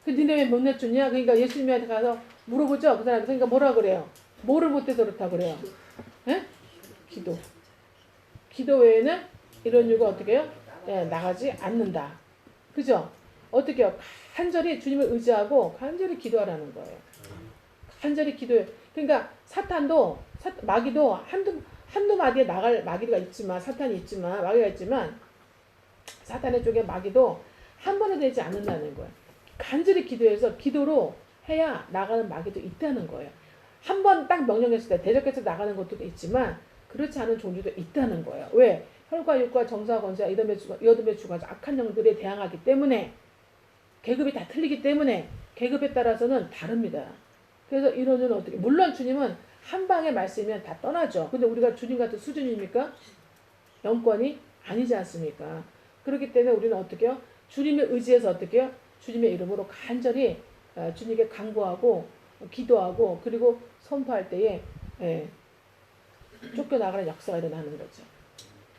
그 니네 왜 못 내쫓냐? 그러니까 예수님한테 가서 물어보죠. 그 사람. 그러니까 뭐라 그래요? 뭐를 못해서 그렇다 그래요? 에? 기도. 기도 외에는 이런 이유가 어떻게 해요? 예, 나가지 않는다. 그죠? 어떻게 해요? 간절히 주님을 의지하고 간절히 기도하라는 거예요. 간절히 기도해. 그러니까 사탄도 마귀도 한두 마디에 나갈 마귀가 있지만 사탄이 있지만 마귀가 있지만 사탄의 쪽에 마귀도 한 번에 되지 않는다는 거예요. 간절히 기도해서 기도로 해야 나가는 마귀도 있다는 거예요. 한 번 딱 명령했을 때 대적해서 나가는 것도 있지만 그렇지 않은 종류도 있다는 거예요. 왜? 혈과 육과 정사와 권세와 이어둠의 주가 악한 영들에 대항하기 때문에 계급이 다 틀리기 때문에 계급에 따라서는 다릅니다. 그래서 이론은 어떻게? 물론 주님은 한 방의 말씀이면 다 떠나죠. 근데 우리가 주님 같은 수준입니까? 영권이 아니지 않습니까? 그렇기 때문에 우리는 어떻게 해요? 주님의 의지에서 어떻게 해요? 주님의 이름으로 간절히 주님께 간구하고 기도하고 그리고 선포할 때에 쫓겨나가는 역사가 일어나는 거죠.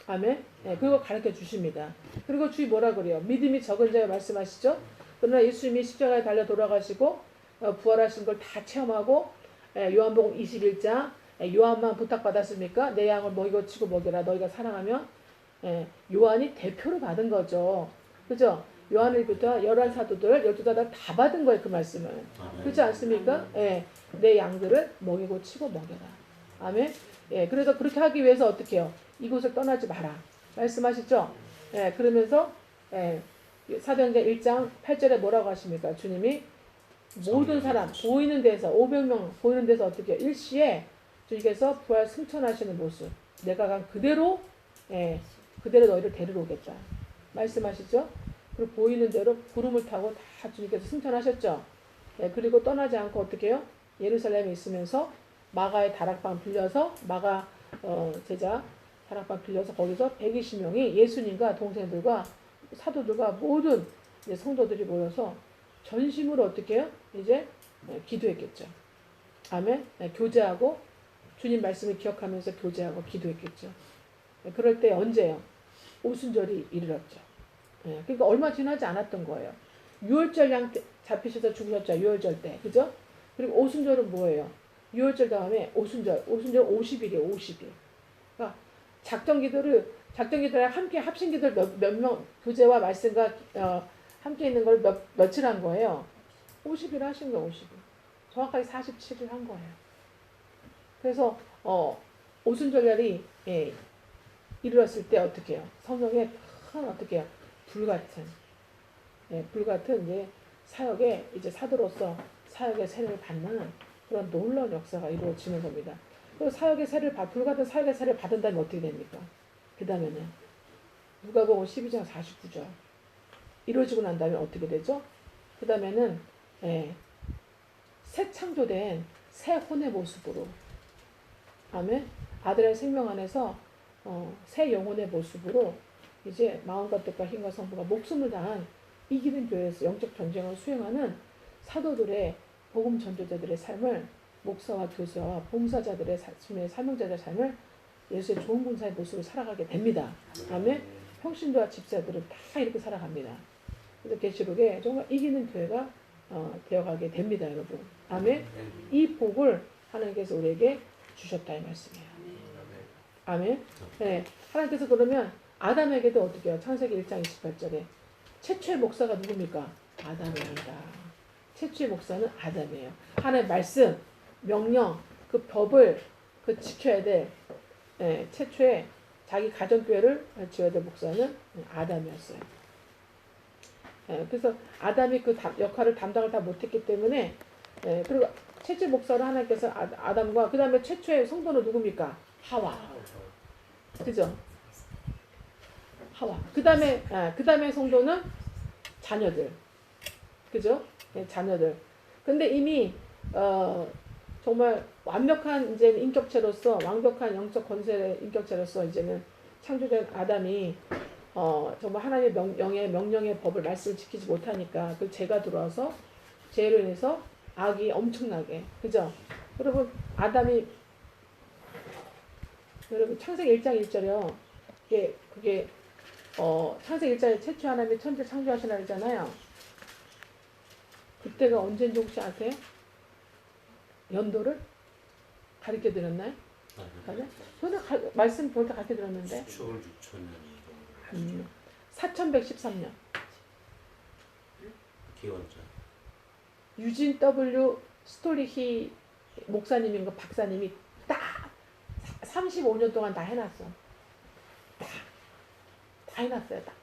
아멘. 그거 가르쳐 주십니다. 그리고 주의 뭐라 그래요? 믿음이 적은 자여 말씀하시죠? 그러나 예수님이 십자가에 달려 돌아가시고 부활하신 걸 다 체험하고 요한복음 21장 요한만 부탁받았습니까? 내 양을 먹이고 치고 먹여라 너희가 사랑하면 요한이 대표로 받은 거죠. 그죠? 요한일부터 11사도들 12사도들 다 받은 거예요. 그 말씀을. 그렇지 않습니까? 내 양들을 먹이고 치고 먹여라. 아멘. 그래서 그렇게 하기 위해서 어떻게 해요? 이곳을 떠나지 마라. 말씀하시죠? 그러면서 사도행전 1장 8절에 뭐라고 하십니까? 주님이 모든 사람 보이는 데서 500명 보이는 데서 어떻게 해요? 일시에 주님께서 부활 승천하시는 모습 내가 간 그대로 그대로 너희를 데리러 오겠다. 말씀하시죠? 그리고 보이는 대로 구름을 타고 다 주님께서 승천하셨죠. 그리고 떠나지 않고 어떻게 해요? 예루살렘에 있으면서 마가의 다락방 빌려서 마가 제자 다락방 빌려서 거기서 120명이 예수님과 동생들과 사도들과 모든 이제 성도들이 모여서 전심으로 어떻게 해요? 이제 기도했겠죠. 아멘. 교제하고 주님 말씀을 기억하면서 교제하고 기도했겠죠. 그럴 때 언제요? 오순절이 이르렀죠. 그러니까 얼마 지나지 않았던 거예요. 유월절 양 잡히셔서 죽으셨죠. 유월절 때. 그죠? 그리고 오순절은 뭐예요? 유월절 다음에 오순절 50일이에요. 50일. 그러니까 작전 기도를 함께 합신 기도를 몇 명 교제와 말씀과 함께 있는 걸 며칠 한 거예요. 50일 하신 거예요. 50일. 정확하게 47일 한 거예요. 그래서 오순절날이 이르렀을 때 어떻게 해요? 성령의 큰 어떻게 해요? 불같은 이제 사역에 이제 사도로서 사역의 세를 받는 그런 놀라운 역사가 이루어지는 겁니다. 그리고 불같은 사역의 세를 받은 다음에 어떻게 됩니까? 그 다음에는 누가복음 12장 49절 이루어지고 난 다음에 어떻게 되죠? 그 다음에는 새 창조된 새 혼의 모습으로 아멘. 아들의 생명 안에서 새 영혼의 모습으로 이제 마음과 뜻과 힘과 성부가 목숨을 다한 이기는 교회에서 영적 전쟁을 수행하는 사도들의 복음 전도자들의 삶을 목사와 교사와 봉사자들의 사명자들의 삶을 예수의 좋은 군사의 모습으로 살아가게 됩니다. 아멘. 평신도와 집사들은 다 이렇게 살아갑니다. 그래서 계시록에 정말 이기는 교회가 되어가게 됩니다, 여러분. 아멘. 이 복을 하나님께서 우리에게 주셨다 이 말씀이에요. 아멘. 하나님께서 그러면 아담에게도 어떻게 해요? 창세기 1장 28절에 최초의 목사가 누굽니까? 아담입니다. 최초의 목사는 아담이에요. 하나님의 말씀, 명령, 그 법을 지켜야 될 최초의 자기 가정교회를 지어야 될 목사는 아담이었어요. 그래서 아담이 그 역할을 담당을 다 못했기 때문에 그리고 최초 목사를 하나님께서 아담과 그 다음에 최초의 성도는 누굽니까? 하와. 그죠? 하와. 그 다음에 성도는 자녀들. 그죠? 자녀들. 근데 이미 정말 완벽한 이제 인격체로서 완벽한 영적 권세의 인격체로서 이제는 창조된 아담이 정말 하나님의 명령의 법을 말씀을 지키지 못하니까 그 죄가 들어와서 죄로 인해서 악이 엄청나게. 그죠? 여러분 아담이 여러분 창세기 1장 1절이요. 그게 창세기 1장에 최초 하나님이 천지를 창조하시라 그러잖아요. 그때가 언제인지 혹시 아세요? 연도를 가르쳐 드렸나요? 맞아요? 저는 말씀 볼 때 가르쳐 드렸는데. 추월 6천년 4113년. 기원자. 유진 W 스토리히 목사님인가 박사님이 딱 35년 동안 다 해놨어. 다 해놨어요. 딱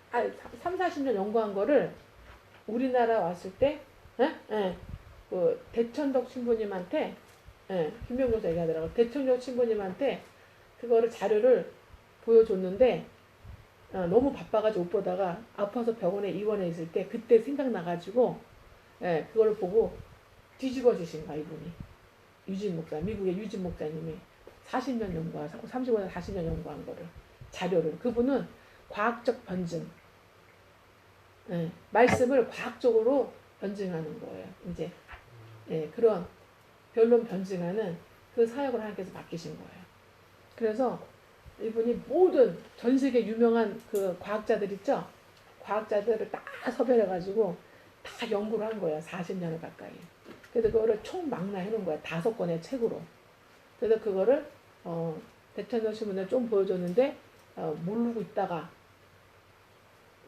3, 40년 연구한 거를 우리나라 왔을 때 그 대천덕 신부님한테 김명조사 얘기하더라고. 대천덕 신부님한테 그거를 자료를 보여줬는데 너무 바빠가지고 못 보다가 아파서 병원에 입원해 있을 때 그때 생각나가지고 그걸 보고 뒤집어지신 거야 이분이. 유진 목사, 미국의 유진 목사님이 40년 연구한 35년 40년 연구한 거를 자료를. 그분은 과학적 변증 말씀을 과학적으로 변증하는 거예요. 이제 그런 변론 변증하는 그 사역을 하나님께서 맡기신 거예요. 그래서 이분이 모든 전 세계 유명한 그 과학자들 있죠? 과학자들을 다 섭외해가지고 다 연구를 한 거예요. 40년을 가까이. 그래서 그거를 총망라해 놓은 거예요. 5권의 책으로. 그래서 그거를 대천동 신문에 좀 보여줬는데 모르고 있다가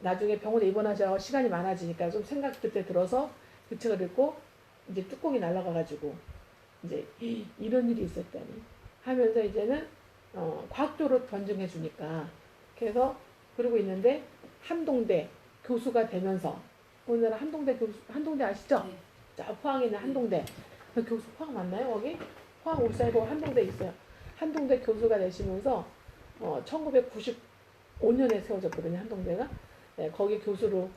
나중에 병원에 입원하셔서 시간이 많아지니까 좀 생각 그때 들어서 그 책을 읽고 이제 뚜껑이 날아가가지고 이제 이런 일이 있었다니 하면서 이제는 과학적으로 변증해 주니까 그래서 그러고 있는데 한동대 교수가 되면서 오늘 한동대 교수 한동대 아시죠? 네. 자 포항에 있는 한동대 그 교수 포항 맞나요 거기? 포항 울산이고 한동대 있어요. 한동대 교수가 되시면서 1995년에 세워졌거든요 한동대가. 거기 교수로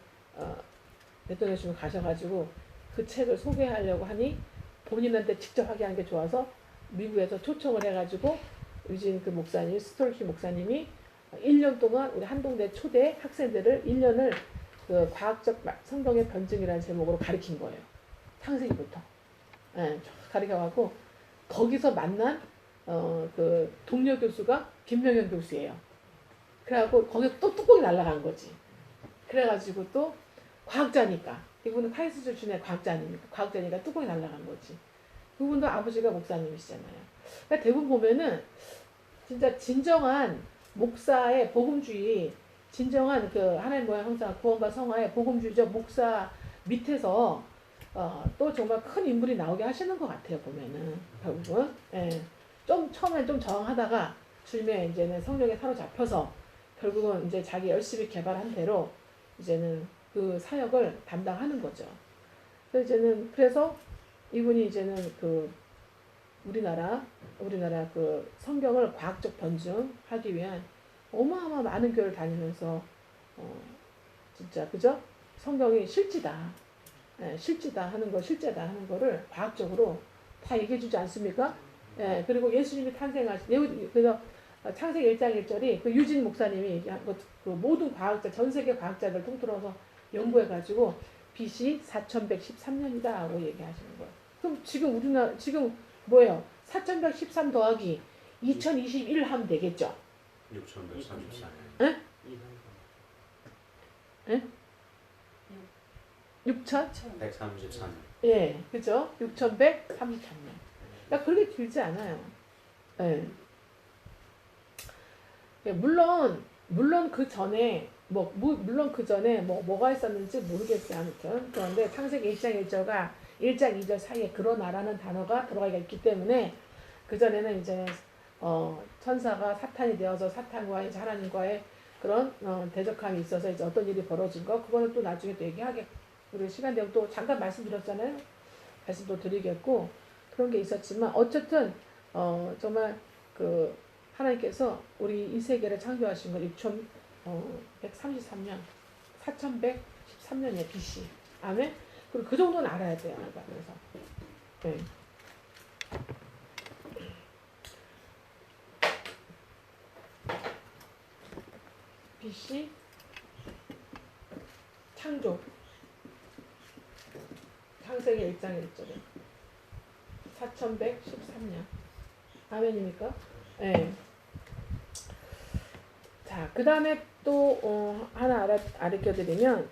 대통령실에 가셔가지고 그 책을 소개하려고 하니 본인한테 직접 하게 하는 게 좋아서 미국에서 초청을 해가지고 유진 그 목사님 스톨키 목사님이 1년 동안 우리 한동대 초대 학생들을 1년을 그 과학적 성경의 변증이라는 제목으로 가르친 거예요. 창세기부터. 가르쳐갖고 거기서 만난 그 동료 교수가 김명현 교수예요. 그래갖고 거기 또 뚜껑이 날아간 거지. 그래가지고 또 과학자니까 이분은 카이스트 출신의 과학자니까 뚜껑이 날아간 거지. 그분도 아버지가 목사님이시잖아요. 그러니까 대부분 보면은 진짜 진정한 목사의 복음주의, 진정한 그 하나님 모양 형상 구원과 성화의 복음주의적 목사 밑에서 또 정말 큰 인물이 나오게 하시는 것 같아요 보면은 결국은 좀 처음엔 좀 저항하다가 주님의 이제는 성령에 사로잡혀서 결국은 이제 자기 열심히 개발한 대로 이제는 그 사역을 담당하는 거죠. 그래서 이분이 이제는 그 우리나라 그 성경을 과학적 변증하기 위한 어마어마 많은 교회를 다니면서 진짜 그죠? 성경이 실지다 하는 거 실제다 하는 거를 과학적으로 다 얘기해주지 않습니까? 그리고 예수님이 그래서 창세기 1장 1절이 그 유진 목사님이 그 모든 과학자 전 세계 과학자들 통틀어서 연구해가지고 BC 4113년이다 하고 얘기하시는 거예요. 그럼 지금 우리나라 지금 뭐예요? 4113 더하기 2021 하면 되겠죠? 6134년. 에? 6천? 133년. 예, 그죠? 6133년. 그러니까 그렇게 길지 않아요. 예. 물론 그 전에 물론 그 전에 뭐가 있었는지 모르겠어요. 아무튼 그런데 창세기 1장 1절과 1장 2절 사이에 그러나라는 단어가 들어가 있기 때문에 그 전에는 이제 천사가 사탄이 되어서 사탄과 이제 하나님과의 그런 대적함이 있어서 이제 어떤 일이 벌어진 거 그거는 또 나중에 또 얘기하게 우리 시간 되면 또 잠깐 말씀드렸잖아요. 말씀도 드리겠고 그런 게 있었지만 어쨌든 정말 그 하나님께서 우리 이 세계를 창조하신 건 6133년 4113년이에요 BC. 아멘. 그리고 그 정도는 알아야 돼요. 그래서 네. BC 창조 창세기 1장 1절에 4113년. 아멘입니까? 예. 자, 그 다음에 또 하나 알려드리면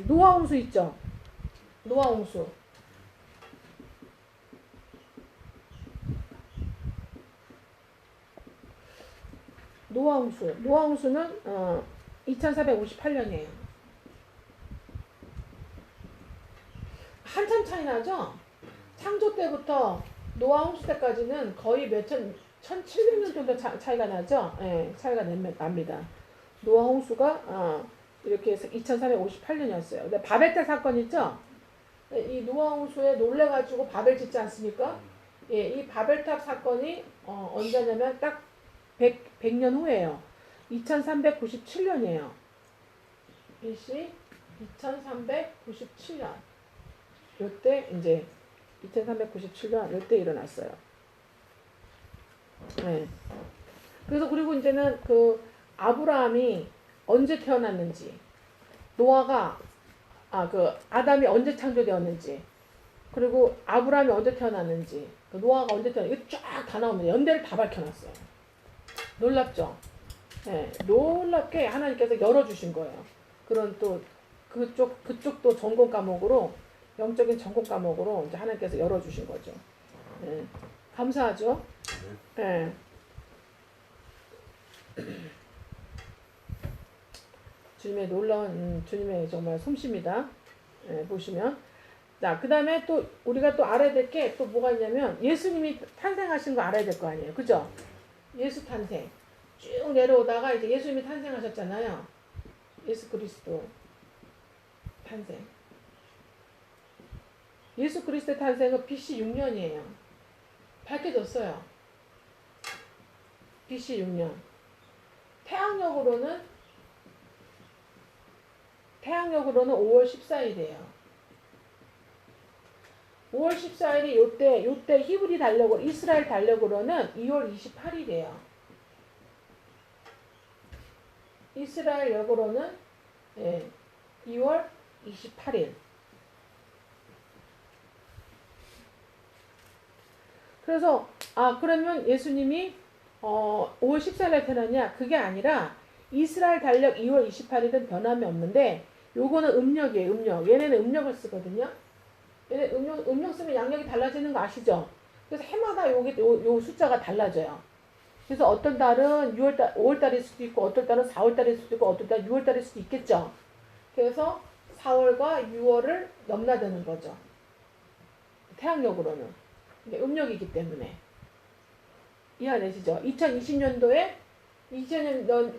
노아 홍수 있죠? 노아 홍수. 노아 홍수. 노아 홍수는 2458년이에요. 한참 차이 나죠? 창조 때부터 노아 홍수 때까지는 거의 1700년 정도 차이가 나죠? 예, 차이가 납니다. 노아 홍수가 이렇게 해서 2358년이었어요. 근데 바벨탑 사건 있죠? 이 노아 홍수에 놀래가지고 바벨 짓지 않습니까? 예, 이 바벨탑 사건이 언제냐면 딱 100년 후에요. 2397년이에요. BC 2397년. 요때 이제 2397년 요때 일어났어요. 네. 그래서 그리고 이제는 그 아브라함이 언제 태어났는지, 노아가 그 아담이 언제 창조되었는지, 그리고 아브라함이 언제 태어났는지, 그 노아가 언제 태어났는지 이거 쫙 다 나옵니다. 연대를 다 밝혀놨어요. 놀랍죠? 네, 놀랍게 하나님께서 열어주신 거예요. 그런 또 그쪽도 전공 과목으로, 영적인 전공 과목으로 이제 하나님께서 열어주신 거죠. 네, 감사하죠? 네. 주님의 놀라운 주님의 정말 솜씨입니다. 네, 보시면 자, 그 다음에 또 우리가 또 알아야 될 게 또 뭐가 있냐면 예수님이 탄생하신 거 알아야 될 거 아니에요, 그죠? 예수 탄생 쭉 내려오다가 이제 예수님이 탄생하셨잖아요. 예수 그리스도 탄생. 예수 그리스도의 탄생은 BC 6년이에요. 밝혀졌어요. BC 6년. 태양력으로는 5월 14일이에요. 5월 14일이 요때 히브리 달력으로, 이스라엘 달력으로는 2월 28일이에요. 이스라엘 역으로는 2월 28일. 그래서 그러면 예수님이 5월 14일에 태어났냐? 그게 아니라 이스라엘 달력 2월 28일은 변함이 없는데 요거는 음력이에요. 음력. 얘네는 음력을 쓰거든요. 얘네 음력 쓰면 양력이 달라지는 거 아시죠? 그래서 해마다 요 숫자가 달라져요. 그래서 어떤 달은 5월달일 수도 있고 어떤 달은 4월달일 수도 있고 어떤 달은 6월달일 수도 있겠죠. 그래서 4월과 6월을 넘나드는 거죠. 태양력으로는. 음력이기 때문에. 이해되시죠? 2020년도에 2월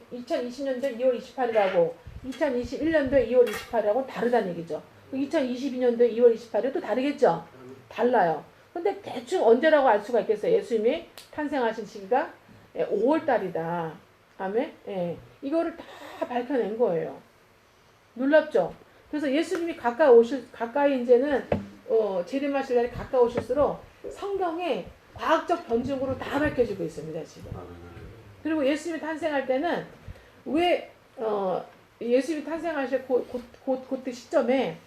28일하고 2021년도에 2월 28일하고 다르다는 얘기죠. 2022년도에 2월 28일 또 다르겠죠? 달라요. 근데 대충 언제라고 알 수가 있겠어요? 예수님이 탄생하신 시기가 5월달이다. 아멘? 예. 이거를 다 밝혀낸 거예요. 놀랍죠? 그래서 예수님이 가까이 이제는 재림하실 날이 가까우실수록 성경에 과학적 변증으로 다 밝혀지고 있습니다, 지금. 그리고 예수님이 탄생할 때는 왜 예수님이 탄생하실 그때 시점에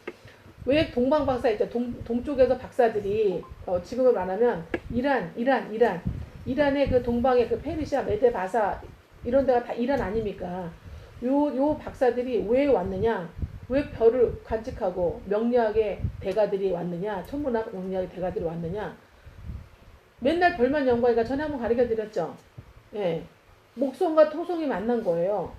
왜 동방박사 있죠? 동쪽에서 박사들이 지금으로 말하면 이란의 그 동방의 그 페르시아, 메데, 바사 이런 데가 다 이란 아닙니까? 요 박사들이 왜 왔느냐? 왜 별을 관측하고 명리학의 대가들이 왔느냐? 천문학 명리학의 대가들이 왔느냐? 맨날 별만 연구하니까 전에 한번 가르쳐 드렸죠. 예. 목성과 토성이 만난 거예요.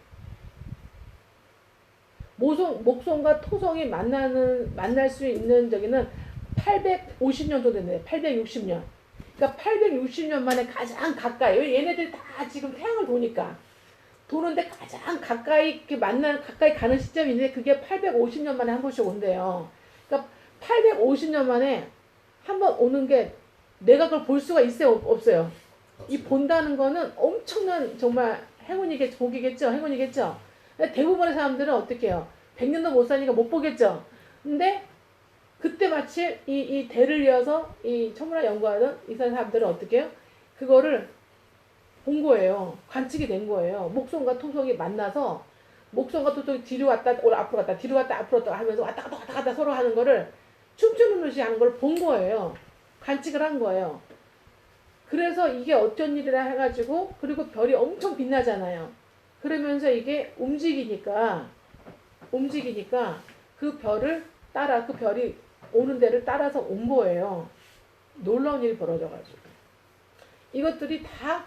목성과 토성이 만날 수 있는 저기는 850년 정도 됐네요. 860년. 그러니까 860년 만에 가장 가까이, 얘네들 다 지금 태양을 도는데 가장 가까이 가는 시점이 있는데 그게 850년 만에 한 번씩 온대요. 그러니까 850년 만에 한 번 오는 게 내가 그걸 볼 수가 있어요, 없어요? 이 본다는 거는 엄청난 정말 복이겠죠? 행운이겠죠? 대부분의 사람들은 어떻게 해요? 100년도 못 사니까 못 보겠죠? 근데 그때 마치 이 대를 이어서 이 천문학 연구하는 이 사람들은 어떻게 해요? 그거를 본 거예요. 관측이 된 거예요. 목성과 토성이 만나서 목성과 토성이 뒤로 왔다 앞으로 갔다 뒤로 갔다 앞으로 갔다 하면서 왔다 갔다 서로 하는 거를 춤추는 옷이 하는 걸 본 거예요. 관측을 한 거예요. 그래서 이게 어떤 일이라 해가지고 그리고 별이 엄청 빛나잖아요. 그러면서 이게 움직이니까 그 별을 따라 그 별이 오는 데를 따라서 온 거예요. 놀라운 일이 벌어져가지고 이것들이 다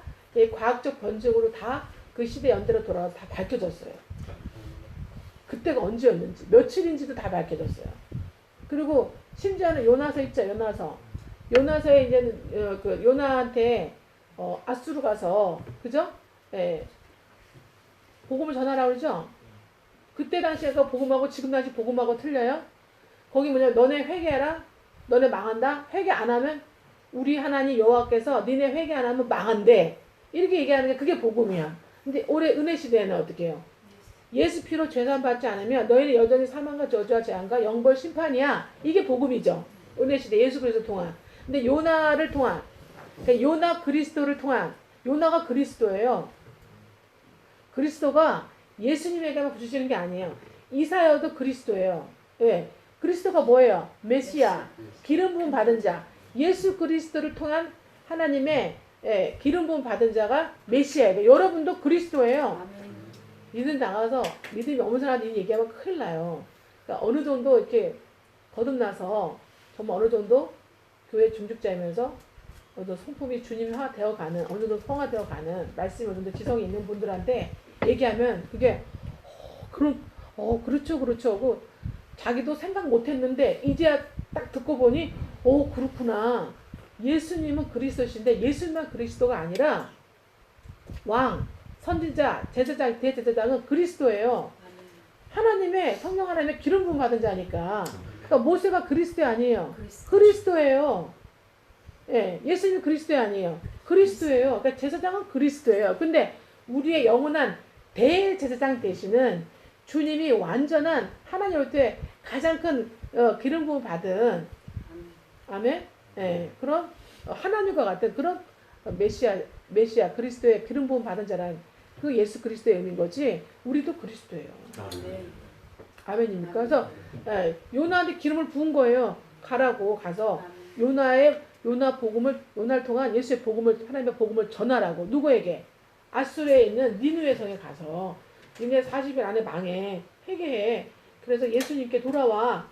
과학적 변증으로 다 그 시대 연대로 돌아와서 다 밝혀졌어요. 그때가 언제였는지 며칠인지도 다 밝혀졌어요. 그리고 심지어는 요나서 있죠. 요나서에 이제는 그 요나한테 아수르 가서 그죠? 예. 복음을 전하라고 그러죠. 그때 당시에 그 복음하고 지금 당시 복음하고 틀려요? 거기 뭐냐 너네 회개해라. 너네 망한다. 회개 안 하면 우리 하나님 여호와께서 니네 회개 안 하면 망한대. 이렇게 얘기하는 게 그게 복음이야. 근데 올해 은혜 시대에는 어떻게 해요? 예수 피로 죄산 받지 않으면 너희는 여전히 사망과 저주와 재앙과 영벌 심판이야. 이게 복음이죠. 은혜 시대 예수 그리스도 통한. 근데 요나를 통한 그러니까 요나 그리스도를 통한 요나가 그리스도예요. 그리스도가 예수님에게만 붙이시는 게 아니에요. 이사야도 그리스도예요. 예. 그리스도가 뭐예요? 메시아, 기름 부음 받은 자. 예수 그리스도를 통한 하나님의 기름 부음 받은 자가 메시아예요. 여러분도 그리스도예요. 믿음 나가서 믿음이 없는 사람들이 얘기하면 큰일 나요. 그러니까 어느 정도 이렇게 거듭나서 정말 어느 정도 교회 중직자이면서 어느 정도 성품이 주님화 되어가는 어느 정도 성화되어가는 말씀이 어느 정도 지성이 있는 분들한테 얘기하면 그게 그렇죠 하고 자기도 생각 못했는데 이제야 딱 듣고 보니 그렇구나. 예수님은 그리스도신데 예수님만 그리스도가 아니라 왕, 선지자, 제사장, 대제사장은 그리스도예요. 하나님의 성령 하나님의 기름 부음 받은 자니까. 그러니까 모세가 그리스도 아니에요. 그리스도예요. 예, 예수님 그리스도 아니에요. 그리스도예요. 그러니까 제사장은 그리스도예요. 근데 우리의 영원한 대제사장 되시는 주님이 완전한 하나님한테 가장 큰 기름 부음 받은 아멘. 예, 그런 하나님과 같은 그런 메시아 그리스도의 기름 부음 받은 자란 그 예수 그리스도의 의미인 거지. 우리도 그리스도예요. 아멘입니까? 그래서 요나한테 기름을 부은 거예요. 가라고 가서 요나 복음을 요나를 통한 예수의 복음을 하나님의 복음을 전하라고. 누구에게? 아수르에 있는 니느웨 성에 가서 니네 40일 안에 망해. 회개해. 그래서 예수님께 돌아와.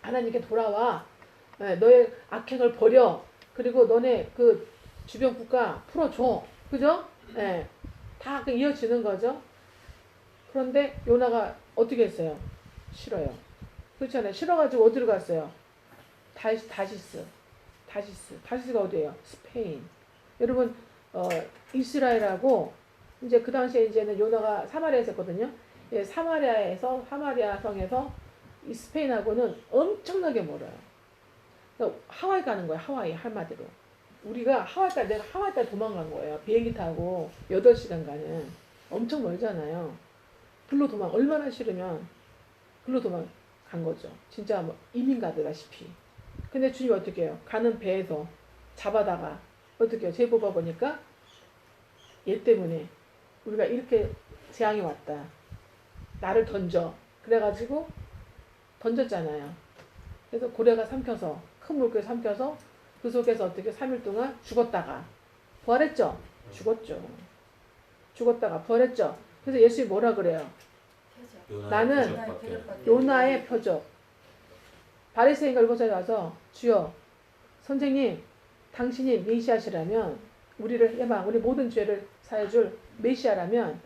하나님께 돌아와. 너의 악행을 버려. 그리고 너네 그 주변 국가 풀어줘. 그죠? 다 이어지는 거죠. 그런데 요나가 어떻게 했어요? 싫어요. 그렇잖아요. 싫어가지고 어디로 갔어요? 다시스가 어디예요? 스페인. 여러분 이스라엘하고 이제 그 당시에 이제는 요나가 사마리아에서 했거든요. 사마리아 성에서 이 스페인하고는 엄청나게 멀어요. 그러니까 하와이 가는 거예요. 하와이 한마디로. 우리가 내가 하와이까지 도망간 거예요. 비행기 타고 8시간 가는. 엄청 멀잖아요. 글로 얼마나 싫으면 글로 도망간 거죠. 진짜 뭐 이민 가다시피. 근데 주님이 어떻게 해요? 가는 배에서 잡아다가 어떻게 해요? 제보가 보니까 얘 때문에 우리가 이렇게 재앙이 왔다. 나를 던져. 그래가지고 던졌잖아요. 그래서 고래가 삼켜서 큰 물고기 삼켜서 그 속에서 어떻게 3일 동안 죽었다가 부활했죠? 죽었다가 부활했죠? 그래서 예수님이 뭐라 그래요? 나는 요나의 표적. 바리새인과 율법사에 가서 주여 선생님 당신이 메시아시라면 우리를 해방 우리 모든 죄를 사해줄 메시아라면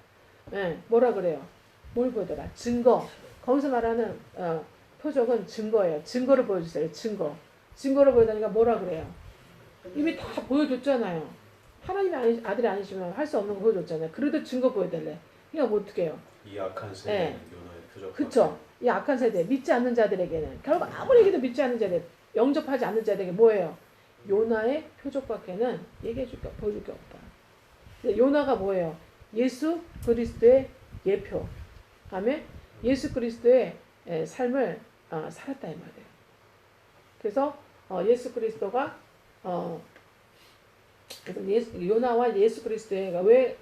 뭐라 그래요? 뭘 보여줘라? 증거. 거기서 말하는 표적은 증거예요. 증거를 보여주세요. 증거를 보여달라니까 뭐라 그래요? 이미 다 보여줬잖아요. 하나님의 아들이 아니시면 할 수 없는 거 보여줬잖아요. 그래도 증거 보여달래. 그러니까 뭐 어떻게 해요? 이 악한 세대는 요나의 표적. 그쵸. 이 악한 세대, 믿지 않는 자들에게는 결국 아무리 얘기도 믿지 않는 자들, 영접하지 않는 자들에게 뭐예요? 요나의 표적밖에는 보여줄 게 없다. 요나가 뭐예요? 예수 그리스도의 예표. 다음에 예수 그리스도의 삶을 살았다 이 말이에요. 그래서 예수 그리스도가 요나와 예수 그리스도가 왜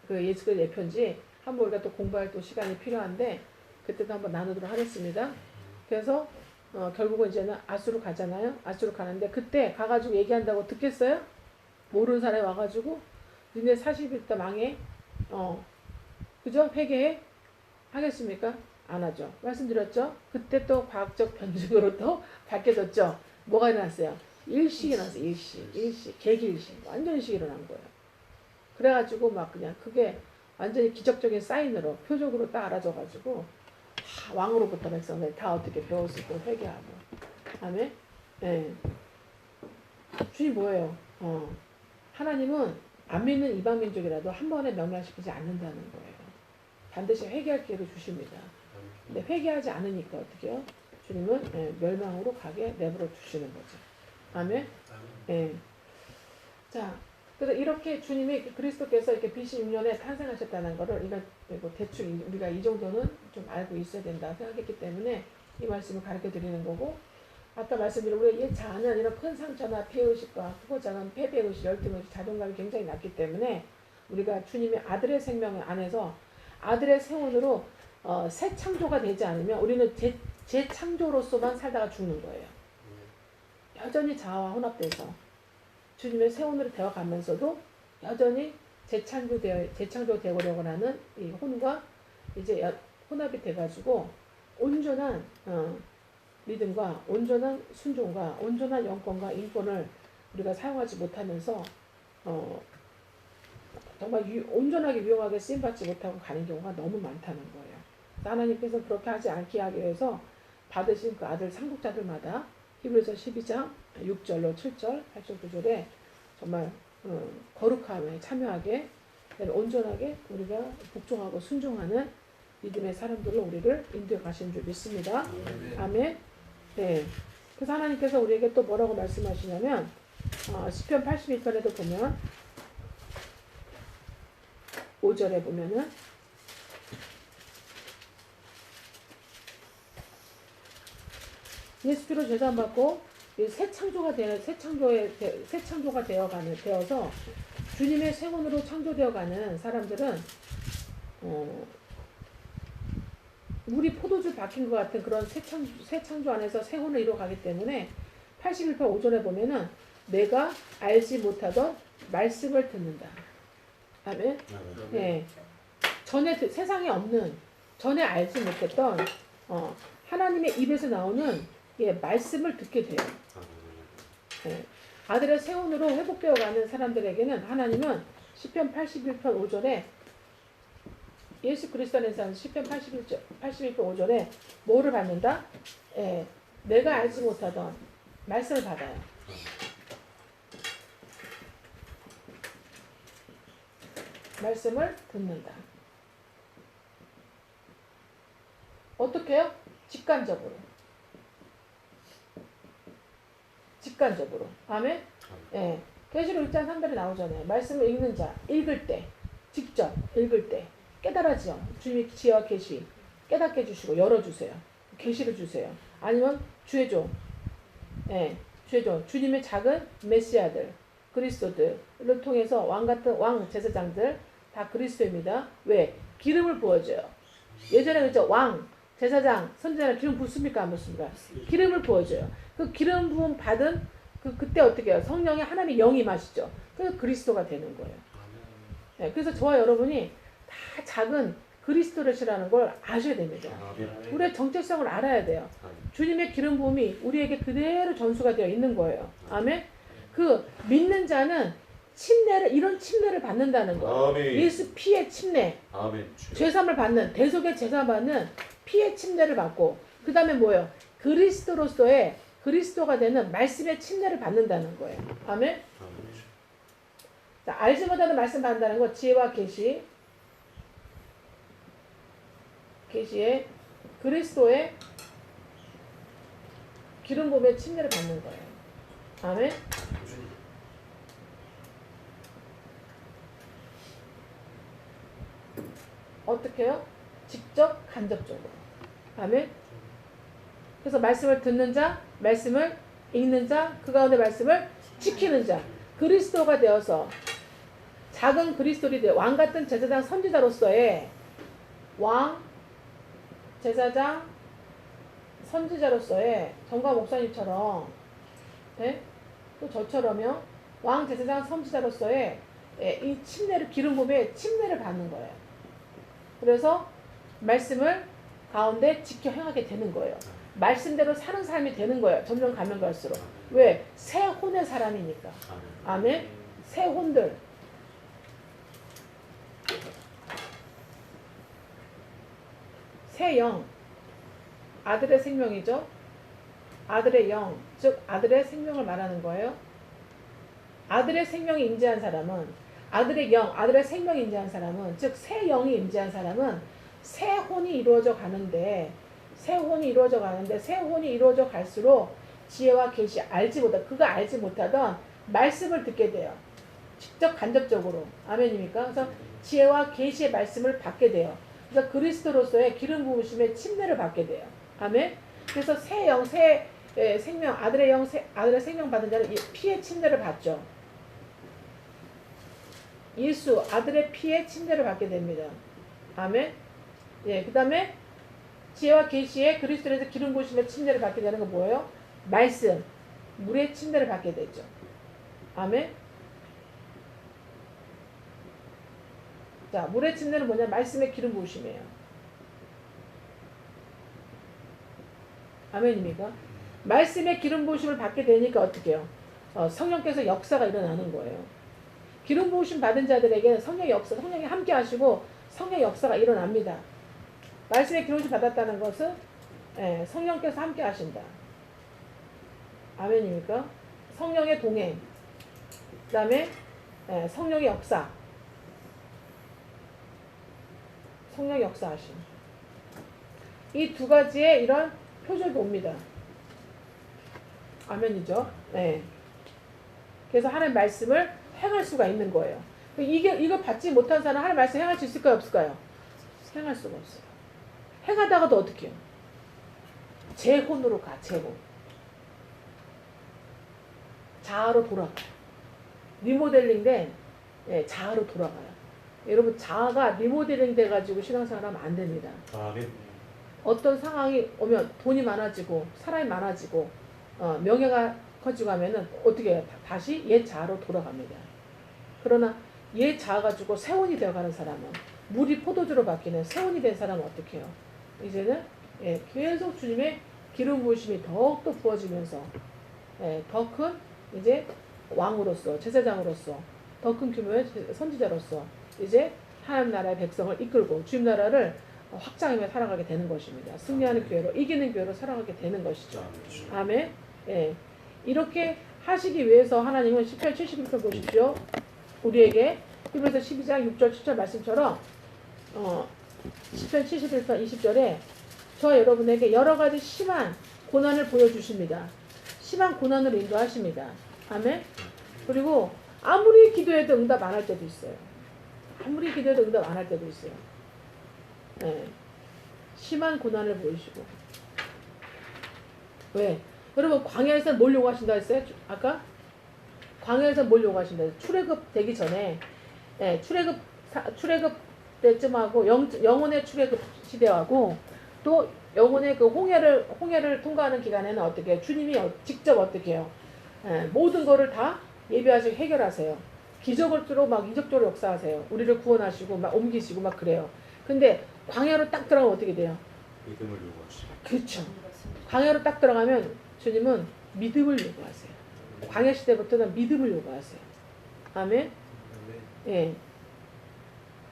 그 예수 그리스도의 예표인지 한번 우리가 또 공부할 또 시간이 필요한데 그때도 한번 나누도록 하겠습니다. 그래서 결국은 이제는 아수로 가잖아요. 아수로 가는데 그때 가가지고 얘기한다고 듣겠어요? 모르는 사람이 와가지고 니네 40일 때 망해. 그죠? 회개해? 하겠습니까? 안 하죠. 말씀드렸죠? 그때 또 과학적 변증으로 또 밝혀졌죠. 뭐가 일어났어요? 일식이 일어났어요. 일식. 개기일식. 완전 일식이 일어난 거예요. 그래가지고 막 그냥 그게 완전히 기적적인 사인으로 표적으로 딱 알아져가지고 왕으로부터 백성들 다 어떻게 배웠을 때 회개하고. 아멘? 예. 주님 뭐예요? 하나님은 안 믿는 이방민족이라도 한 번에 명령시키지 않는다는 거예요. 반드시 회개할 기회를 주십니다. 근데 회개하지 않으니까 어떻게 해요? 주님은 멸망으로 가게 내버려 두시는 거죠. 아멘? 예. 자, 그래서 이렇게 주님이 그리스도께서 이렇게 BC 6년에 탄생하셨다는 거를 이거 대충 우리가 이 정도는 좀 알고 있어야 된다 생각했기 때문에 이 말씀을 가르쳐 드리는 거고, 아까 말씀드린 우리가 이 자는 이런 큰 상처나 폐의식과 크고 작은 폐배의식, 열등의식, 자존감이 굉장히 낮기 때문에 우리가 주님의 아들의 생명 안에서 아들의 세원으로 새 창조가 되지 않으면 우리는 재창조로서만 살다가 죽는 거예요. 여전히 자아와 혼합돼서 주님의 세원으로 되어가면서도 여전히 재창조되려고 하는 이 혼과 이제 혼합이 돼가지고 온전한 믿음과 온전한 순종과 온전한 영권과 인권을 우리가 사용하지 못하면서 정말 온전하게 유용하게 쓰임받지 못하고 가는 경우가 너무 많다는 거예요. 하나님께서 그렇게 하지 않게 하기 위해서 받으신 그 아들 상속자들마다 히브리서 12장 6절로 7절 8절 9절에 정말 거룩함에 참여하게 온전하게 우리가 복종하고 순종하는 믿음의 사람들로 우리를 인도해 가시는 줄 믿습니다. 아멘. 네. 그래서 하나님께서 우리에게 또 뭐라고 말씀하시냐면 시편 81편에도 보면 5절에 보면은 예수 피로 제사 받고 새 창조가 되어서 주님의 세원으로 창조되어가는 사람들은 물이 포도주 박힌 것 같은 그런 새 창조 안에서 세원을 이루어가기 때문에 81편 5절에 보면은 내가 알지 못하던 말씀을 듣는다. 아멘. 네. 전에 세상에 없는, 전에 알지 못했던 하나님의 입에서 나오는 말씀을 듣게 돼요. 네. 아들의 세원으로 회복되어가는 사람들에게는 하나님은 시편 81편 5절에 예수 그리스도 안에서 시편 81편 5절에 뭐를 받는다? 내가 알지 못하던 말씀을 받아요. 말씀을 듣는다. 어떻게 해요? 직관적으로. 아멘? 예. 계시록 1장 3절에 나오잖아요. 말씀을 읽는 자, 읽을 때, 직접 읽을 때 깨달아지요. 주님이 지혜와 계시 깨닫게 해주시고 열어주세요. 계시를 주세요. 아니면 주의조, 주의조, 주님의 작은 메시아들, 그리스도들을 통해서 왕같은 왕 제사장들 다 그리스도입니다. 왜? 기름을 부어줘요. 예전에 그죠? 왕, 제사장, 선지자는 기름 붓습니까? 안 붓습니까? 기름을 부어줘요. 그 기름 부음 받은 그때 어떻게 해요? 성령의 하나님의 영이 마시죠. 그래서 그리스도가 되는 거예요. 네, 그래서 저와 여러분이 다 작은 그리스도라는 걸 아셔야 됩니다. 우리의 정체성을 알아야 돼요. 주님의 기름 부음이 우리에게 그대로 전수가 되어 있는 거예요. 아멘. 그 믿는 자는 이런 침례를 받는다는 거예요. 아멘. 예수 피의 침례. 아멘. 죄사함을 받는, 대속의 제사 받는 피의 침례를 받고, 그 다음에 뭐예요? 그리스도가 되는 말씀의 침례를 받는다는 거예요. 아멘. 자, 알지 못하는 말씀 받는다는 거, 지혜와 계시에 그리스도의 기름 부음의 침례를 받는 거예요. 아멘. 어떻게 해요? 직접 간접적으로. 아멘. 그래서 말씀을 듣는 자, 말씀을 읽는 자, 그 가운데 말씀을 지키는 자, 그리스도가 되어서 작은 그리스도리 되어 왕 같은 제사장 선지자로서의 왕, 제사장, 선지자로서의 정과 목사님처럼, 네? 또 저처럼요, 왕 제사장 선지자로서의 이 침례를, 기름 부음의 침례를 받는 거예요. 그래서 말씀을 가운데 지켜 행하게 되는 거예요. 말씀대로 사는 삶이 되는 거예요. 점점 가면 갈수록. 왜? 새 혼의 사람이니까. 아멘. 새 혼들. 새 영. 아들의 생명이죠. 아들의 영, 즉 아들의 생명을 말하는 거예요. 아들의 생명이 임재한 사람은, 아들의 영, 아들의 생명이 임재한 사람은, 즉 새 영이 임재한 사람은 새 혼이 이루어져 가는데, 새 혼이 이루어져 갈수록 지혜와 계시 알지 못하, 그가 알지 못하던 말씀을 듣게 돼요. 직접 간접적으로. 아멘입니까? 그래서 지혜와 계시의 말씀을 받게 돼요. 그래서 그리스도로서의 기름 부으심의 침례를 받게 돼요. 아멘. 그래서 새 영, 새 생명, 아들의 영, 아들의 생명 받은 자는 피의 침례를 받죠. 예수, 아들의 피의 침례를 받게 됩니다. 아멘. 예, 그 다음에 지혜와 계시의 그리스도에서 기름 부으심의 침례를 받게 되는 건 뭐예요? 말씀, 물의 침례를 받게 되죠. 아멘. 자, 물의 침례는 뭐냐? 말씀의 기름 부으심이에요. 아멘입니까? 말씀의 기름 부으심을 받게 되니까 어떻게 해요? 성령께서 역사가 일어나는 거예요. 기름 부으심 받은 자들에게 성령의 역사, 성령이 함께 하시고 성령의 역사가 일어납니다. 말씀의 기름 부으심 받았다는 것은 성령께서 함께 하신다. 아멘입니까? 성령의 동행, 그 다음에 성령의 역사, 성령의 역사하심. 이 두 가지의 이런 표적이 옵니다. 아멘이죠? 네. 그래서 하나님 말씀을 행할 수가 있는 거예요. 이거 받지 못한 사람 하나님 말씀 행할 수 있을까요? 없을까요? 행할 수가 없어요. 행하다가도 어떻게 해요? 재혼으로 가, 재혼. 자아로 돌아가요. 리모델링 된 자아로 돌아가요. 여러분, 자아가 리모델링 돼가지고 신앙생활 하면 안 됩니다. 아멘. 어떤 상황이 오면 돈이 많아지고 사람이 많아지고 명예가 커지고 하면은 어떻게 해요? 다시 옛 자아로 돌아갑니다. 그러나 옛 자아 가지고 새혼이 되어가는 사람은, 물이 포도주로 바뀌는 새혼이 된 사람은 어떻게 해요? 이제는 계속 주님의 기름 부으심이 더욱더 부어지면서 더 큰 이제 왕으로서, 제사장으로서, 더 큰 규모의 선지자로서 이제 하나님 나라의 백성을 이끌고 주님 나라를 확장하며 살아가게 되는 것입니다. 승리하는 교회로, 이기는 교회로 살아가게 되는 것이죠. 아멘. 예. 이렇게 하시기 위해서 하나님은 18, 71편 보십시오. 우리에게 히브리서 12장 6절 7절 말씀처럼 10편 71편 20절에 저와 여러분에게 여러 가지 심한 고난을 보여주십니다. 심한 고난으로 인도하십니다. 아멘. 그리고 아무리 기도해도 응답 안 할 때도 있어요. 아무리 기도해도 응답 안 할 때도 있어요. 네. 심한 고난을 보이시고. 왜? 여러분, 광야에서 뭘 요구하신다 했어요? 아까? 광야에서 뭘 요구하신다 했어요? 출애굽 되기 전에 출애굽 때쯤하고 영혼의 출애굽 시대하고 또 영혼의 그 홍해를 통과하는 기간에는 어떻게 해요? 주님이 직접 어떻게 해요? 모든 거를 다 예비하시고 해결하세요. 기적으로 막 이적적으로 역사하세요. 우리를 구원하시고 막 옮기시고 막 그래요. 근데 광야로 딱 들어가면 어떻게 돼요? 믿음을 요구하시죠. 그렇죠. 광야로 딱 들어가면 주님은 믿음을 요구하세요. 광야 시대부터는 믿음을 요구하세요. 아멘. 예.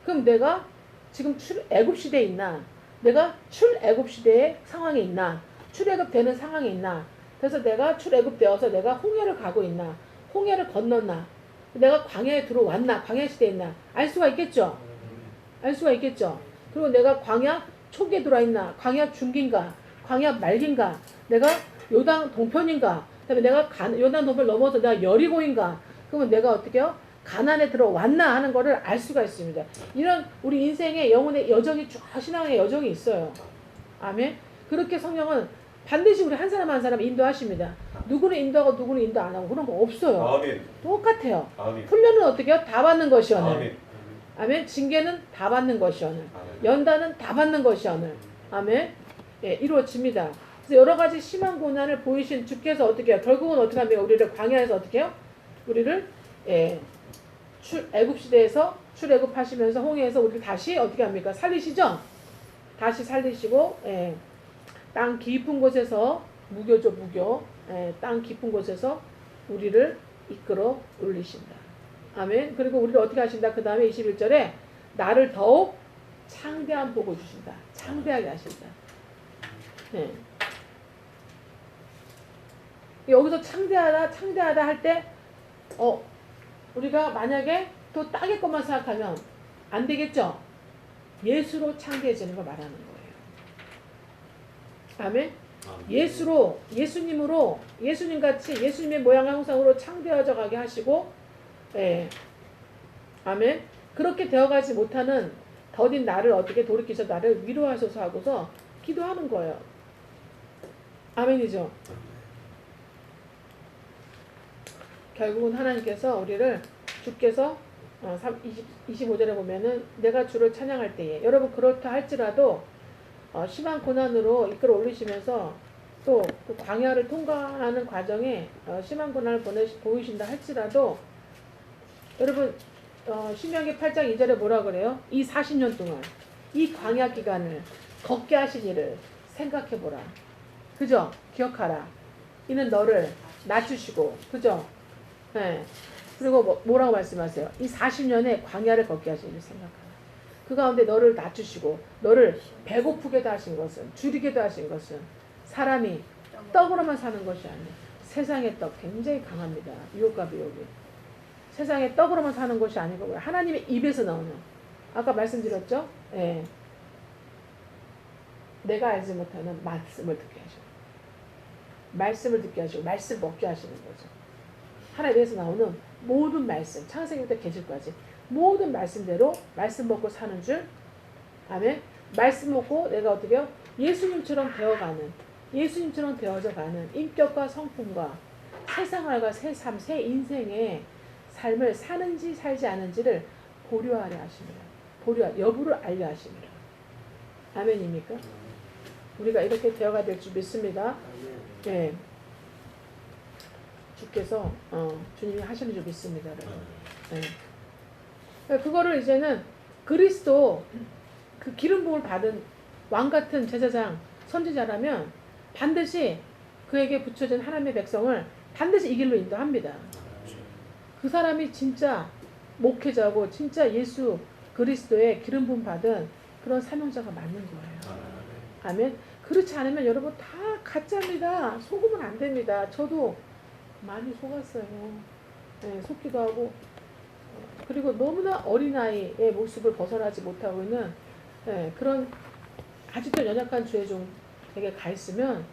그럼 내가 지금 애굽 시대에 있나? 내가 출애굽 시대의 상황에 있나? 출애굽 되는 상황에 있나? 그래서 내가 출애굽 되어서 내가 홍해를 가고 있나? 홍해를 건넜나? 내가 광야에 들어왔나? 광야 시대에 있나? 알 수가 있겠죠? 알 수가 있겠죠? 그리고 내가 광야 초기에 들어와 있나? 광야 중기인가? 광야 말기인가? 내가 요단 동편인가? 그다음에 내가 요단 동편 넘어서 내가 여리고인가? 그러면 내가 어떻게 해요? 가나안에 들어왔나 하는 거를 알 수가 있습니다. 이런 우리 인생의 영혼의 여정이 쭉 신앙의 여정이 있어요. 아멘. 그렇게 성령은 반드시 우리 한 사람 한 사람 인도하십니다. 누구는 인도하고 누구는 인도 안 하고 그런 거 없어요. 아멘. 똑같아요. 아멘. 훈련은 어떻게 해요? 다 받는 것이 오늘. 아멘. 아멘. 징계는 다 받는 것이 오늘. 아멘. 연단은 다 받는 것이 오늘. 아멘. 예, 이루어집니다. 그래서 여러 가지 심한 고난을 보이신 주께서 어떻게 해요? 결국은 어떻게 합니까? 우리를 광야에서 어떻게 해요? 우리를 애굽 시대에서 출애굽하시면서 홍해에서 우리를 다시 어떻게 합니까? 살리시죠? 다시 살리시고 땅 깊은 곳에서 무교죠, 무교. 땅 깊은 곳에서 우리를 이끌어 올리신다. 아멘. 그리고 우리를 어떻게 하신다? 그 다음에 21절에 나를 더욱 창대한 복을 주신다. 창대하게 하신다. 여기서 창대하다 할 때, 우리가 만약에 또 땅의 것만 생각하면 안 되겠죠? 예수로 창대해지는 걸 말하는 거예요. 아멘? 예수로, 예수님으로, 예수님같이 예수님의 모양과 형상으로 창대해져 가게 하시고, 아멘? 그렇게 되어가지 못하는 더딘 나를 어떻게 돌이키셔 나를 위로하소서 하고서 기도하는 거예요. 아멘이죠? 결국은 하나님께서 우리를 주께서 25절에 보면은 내가 주를 찬양할 때에 여러분 그렇다 할지라도 심한 고난으로 이끌어 올리시면서 또 그 광야를 통과하는 과정에 심한 고난을 보이신다 할지라도 여러분 신명기 8장 2절에 뭐라 그래요? 이 40년 동안 이 광야 기간을 걷게 하신 일을 생각해보라. 그죠? 기억하라. 이는 너를 낮추시고 그죠? 네. 그리고 뭐라고 말씀하세요? 이 40년의 광야를 걷게 하신 일을 생각하라. 그 가운데 너를 낮추시고 너를 배고프게도 하신 것은 줄이게도 하신 것은 사람이 떡으로만 사는 것이 아니에요. 세상의 떡 굉장히 강합니다. 유혹과 미혹이. 세상의 떡으로만 사는 것이 아니고 하나님의 입에서 나오는 아까 말씀드렸죠? 예. 내가 알지 못하는 말씀을 듣게 하시고 말씀을 듣게 하시고 말씀 먹게 하시는 거죠. 하나님에서 나오는 모든 말씀 창세기부터 계시까지 모든 말씀대로 말씀 먹고 사는 줄 아멘. 말씀 먹고 내가 어떻게 해요? 예수님처럼 되어가는 예수님처럼 되어져 가는 인격과 성품과 새 생활과 새 삶, 새 인생의 삶을 사는지 살지 않은지를 보류하려 하십니다. 여부를 알려 하십니다. 아멘입니까? 우리가 이렇게 되어가 될 줄 믿습니다. 네. 주께서 주님이 하시는 줄 믿습니다. 네. 그거를 이제는 그리스도 그 기름 부음을 받은 왕 같은 제사장 선지자라면 반드시 그에게 붙여진 하나님의 백성을 반드시 이 길로 인도합니다. 그 사람이 진짜 목회자고 진짜 예수 그리스도의 기름 부음 받은 그런 사명자가 맞는 거예요. 아멘. 그렇지 않으면 여러분 다 가짜입니다. 속으면 안 됩니다. 저도 많이 속았어요. 네, 속기도 하고 그리고 너무나 어린아이의 모습을 벗어나지 못하고 있는 그런 아직도 연약한 죄 중에게 가 있으면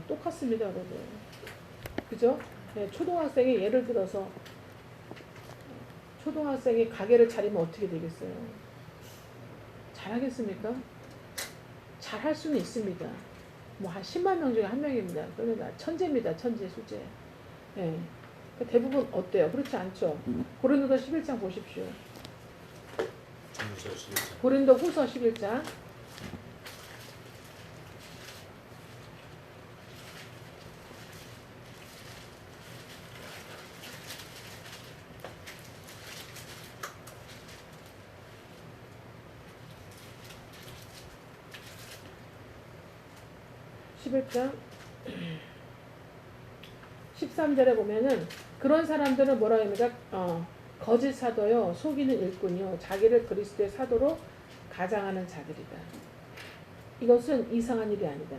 똑같습니다. 여러분. 그죠? 초등학생이 예를 들어서 초등학생이 가게를 차리면 어떻게 되겠어요? 잘하겠습니까? 잘할 수는 있습니다. 뭐 한 10만 명 중에 한 명입니다. 그러니까 천재입니다. 천재, 수재. 대부분 어때요? 그렇지 않죠? 고린도서 11장 보십시오. 고린도 후서 11장. (11장) 13절에 보면은 그런 사람들은 뭐라 합니까? 거짓 사도요, 속이는 일꾼이요, 자기를 그리스도의 사도로 가장하는 자들이다. 이것은 이상한 일이 아니다.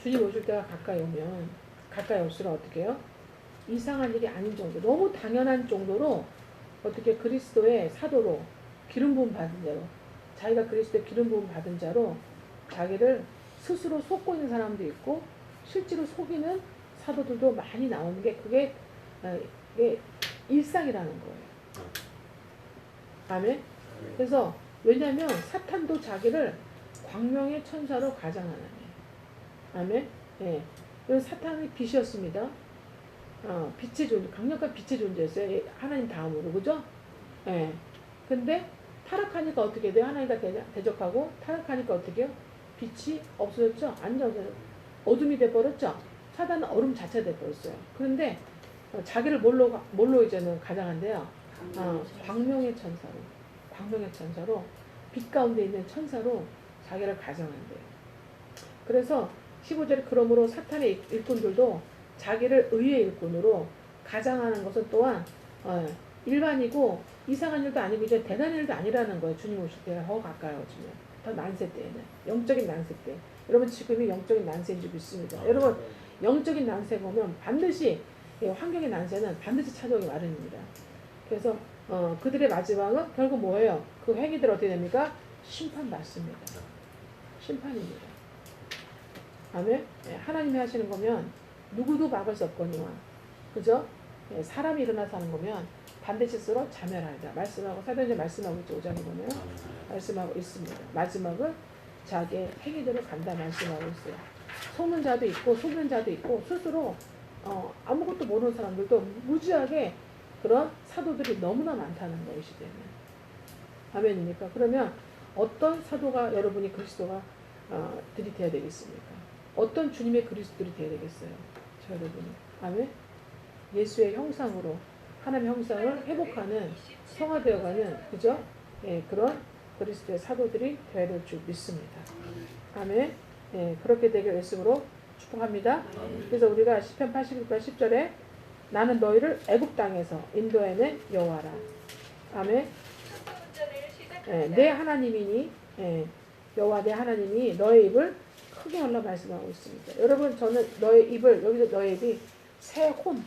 주님 오실 때가 가까이 오면 가까이 올수록 어떻게 해요? 이상한 일이 아닌 정도, 너무 당연한 정도로 어떻게 그리스도의 사도로 기름 부음 받은 자로 자기가 그리스도의 기름 부음 받은 자로 자기를 스스로 속고 있는 사람도 있고 실제로 속이는 사도들도 많이 나오는 게 그게 일상이라는 거예요. 아멘. 그래서 왜냐하면 사탄도 자기를 광명의 천사로 가장하는 아멘. 예. 그래서 사탄이 빛이었습니다. 빛의 존재, 강력한 빛의 존재였어요. 하나님 다음으로, 그죠? 예. 근데 타락하니까 어떻게 돼요? 하나님과 대적하고 타락하니까 어떻게 해요? 빛이 없어졌죠? 완전 없어졌죠. 어둠이 돼버렸죠. 사단은 얼음 자체가 돼버렸어요. 그런데 자기를 뭘로 이제는 가장한대요. 광명의 천사로 빛 가운데 있는 천사로 자기를 가정한대요. 그래서 15절에 그러므로 사탄의 일꾼들도 자기를 의의 일꾼으로 가장하는 것은 또한 일반이고 이상한 일도 아니고 이제 대단한 일도 아니라는 거예요. 주님 오실 때가 더 가까워지면, 더 난세 때에는, 영적인 난세 때. 여러분 지금이 영적인 난세인 줄 믿습니다. 여러분 영적인 난세 보면 반드시 환경의 난세는 반드시 찾아오기 마련입니다. 그래서 그들의 마지막은 결국 뭐예요? 그 행위들 어떻게 됩니까? 심판받습니다. 심판입니다. 아멘. 하나님이 하시는 거면 누구도 막을 수 없거니와, 그죠? 사람이 일어나서 하는 거면 반드시 스스로 자멸하리라 말씀하고, 사도행전 말씀하고 있죠. 5장에 보면 말씀하고 있습니다. 마지막은 자기의 행위대로 간다 말씀하고 있어요. 속는 자도 있고 속는 자도 있고, 스스로 아무것도 모르는 사람들도 무지하게 그런 사도들이 너무나 많다는 거예요. 시대는. 아멘입니까? 그러면 어떤 사도가 여러분이 그리스도가 들이 되어야 되겠습니까? 어떤 주님의 그리스도들이 되어야 되겠어요? 저 여러분이. 아멘. 예수의 형상으로, 하나님의 형상을 회복하는, 성화되어가는, 그죠? 예, 그런 그리스도의 사도들이 되어야 될 줄 믿습니다. 아멘. 예, 그렇게 되길 예수로 축복합니다. 그래서 우리가 시편 81편 10절에 나는 너희를 애굽 땅에서 인도해낸 여호와라. 아멘. 예, 내 하나님이니, 여호와 내 하나님이 너의 입을 크게 열라 말씀하고 있습니다. 여러분, 저는 너의 입을, 여기서 너의 입이 새 혼,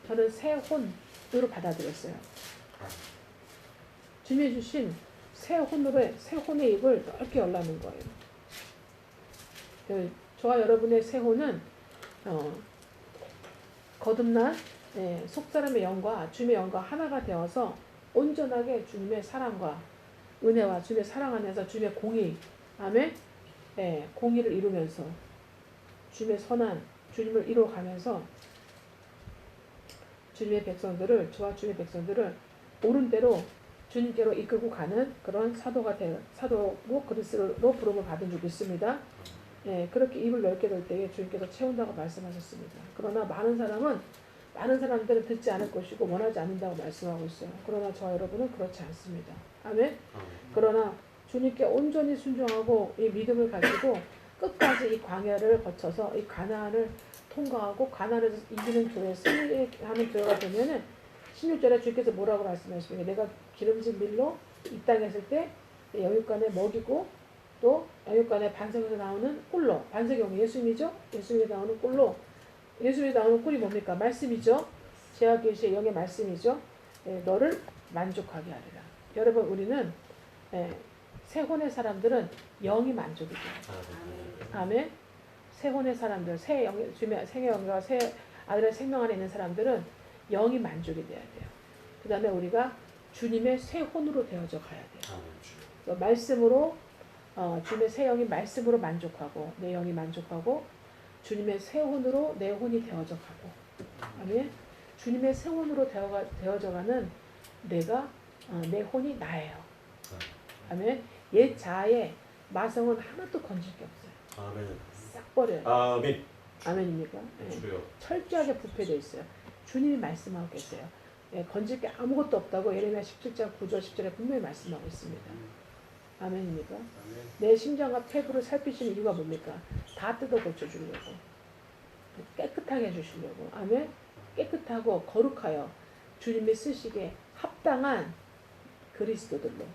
저는 새 혼으로 받아들였어요. 주님이 주신 새 혼의 입을 넓게 열라는 거예요. 저와 여러분의 새 혼은 거듭난 속사람의 영과 주님의 영과 하나가 되어서 온전하게 주님의 사랑과 은혜와 주님의 사랑 안에서 주님의 공의, 아멘, 공의를 이루면서 주님의 선한 주님을 이루어가면서 주님의 백성들을, 저와 주님의 백성들을 옳은 대로 주님께로 이끌고 가는 그런 사도고 그리스도로 부름을 받은 줄 믿습니다. 그렇게 입을 넓게 될 때에 주님께서 채운다고 말씀하셨습니다. 그러나 많은 사람들은 듣지 않을 것이고 원하지 않는다고 말씀하고 있어요. 그러나 저와 여러분은 그렇지 않습니다. 아멘. 그러나 주님께 온전히 순종하고 이 믿음을 가지고 끝까지 이 광야를 거쳐서 이 가나안을 통과하고 가나안을 이기는 교회, 승리하는 교회가 되면은 16절에 주께서 뭐라고 말씀하십니까? 내가 기름진 밀로 이 땅에 있을 때 영육간에 먹이고, 또 영육간에 반석에서 나오는 꿀로, 반석이 오면 예수님이죠? 예수님이 나오는 꿀로, 예수님이 나오는 꿀이 뭡니까? 말씀이죠? 제가 계시의 영의 말씀이죠? 너를 만족하게 하리라. 여러분, 우리는 세혼의 사람들은 영이 만족이 돼요. 아멘. 세혼의 사람들, 주님의 생의 영과 새 아들의 생명 안에 있는 사람들은 영이 만족이 돼야 돼요. 그 다음에 우리가 주님의 새 혼으로 되어져 가야 돼요. 말씀으로, 주님의 새 영이 말씀으로 만족하고, 내 영이 만족하고, 주님의 새 혼으로 내 혼이 되어져 가고, 아멘. 주님의 새 혼으로 되어져 가는 내가, 내 혼이 나예요. 아멘. 옛 자아의 마성은 하나도 건질 게 없어요. 아멘. 싹 버려요. 아멘. 아멘입니까? 철저하게 부패되어 있어요. 주님이 말씀하고 계세요. 건질 게 아무것도 없다고 예레미야 17장 9절 10절에 분명히 말씀하고 있습니다. 아멘입니까? 내 심장과 폐부를 살피시는 이유가 뭡니까? 다 뜯어 고쳐주려고, 깨끗하게 해주시려고. 아멘. 깨끗하고 거룩하여 주님이 쓰시기에 합당한 그리스도들로,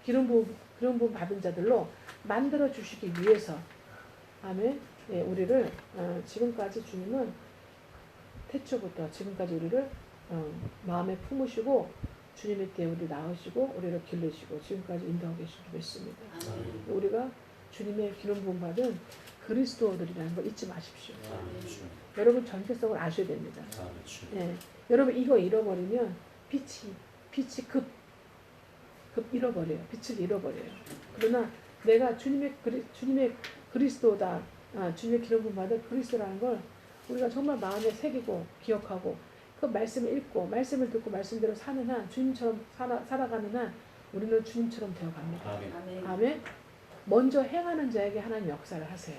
기름 부음 받은 자들로 만들어 주시기 위해서, 아멘. 우리를 지금까지 주님은 태초부터 지금까지 우리를 마음에 품으시고 주님의 때 우리를 낳으시고 우리를 기르시고 지금까지 인도하고 계신 줄 믿습니다. 우리가 주님의 기름 부음 받은 그리스도들이라는 걸 잊지 마십시오. 여러분 정체성을 아셔야 됩니다. 여러분 이거 잃어버리면 빛이 급 잃어버려요. 빛을 잃어버려요. 그러나 내가 주님의 그리스도다, 주님의 기름 부음 받은 그리스도라는 걸 우리가 정말 마음에 새기고 기억하고 그 말씀을 읽고 말씀을 듣고 말씀대로 사는 한, 주님처럼 살아가는 한 우리는 주님처럼 되어갑니다. 아멘. 먼저 행하는 자에게 하나님 역사를 하세요.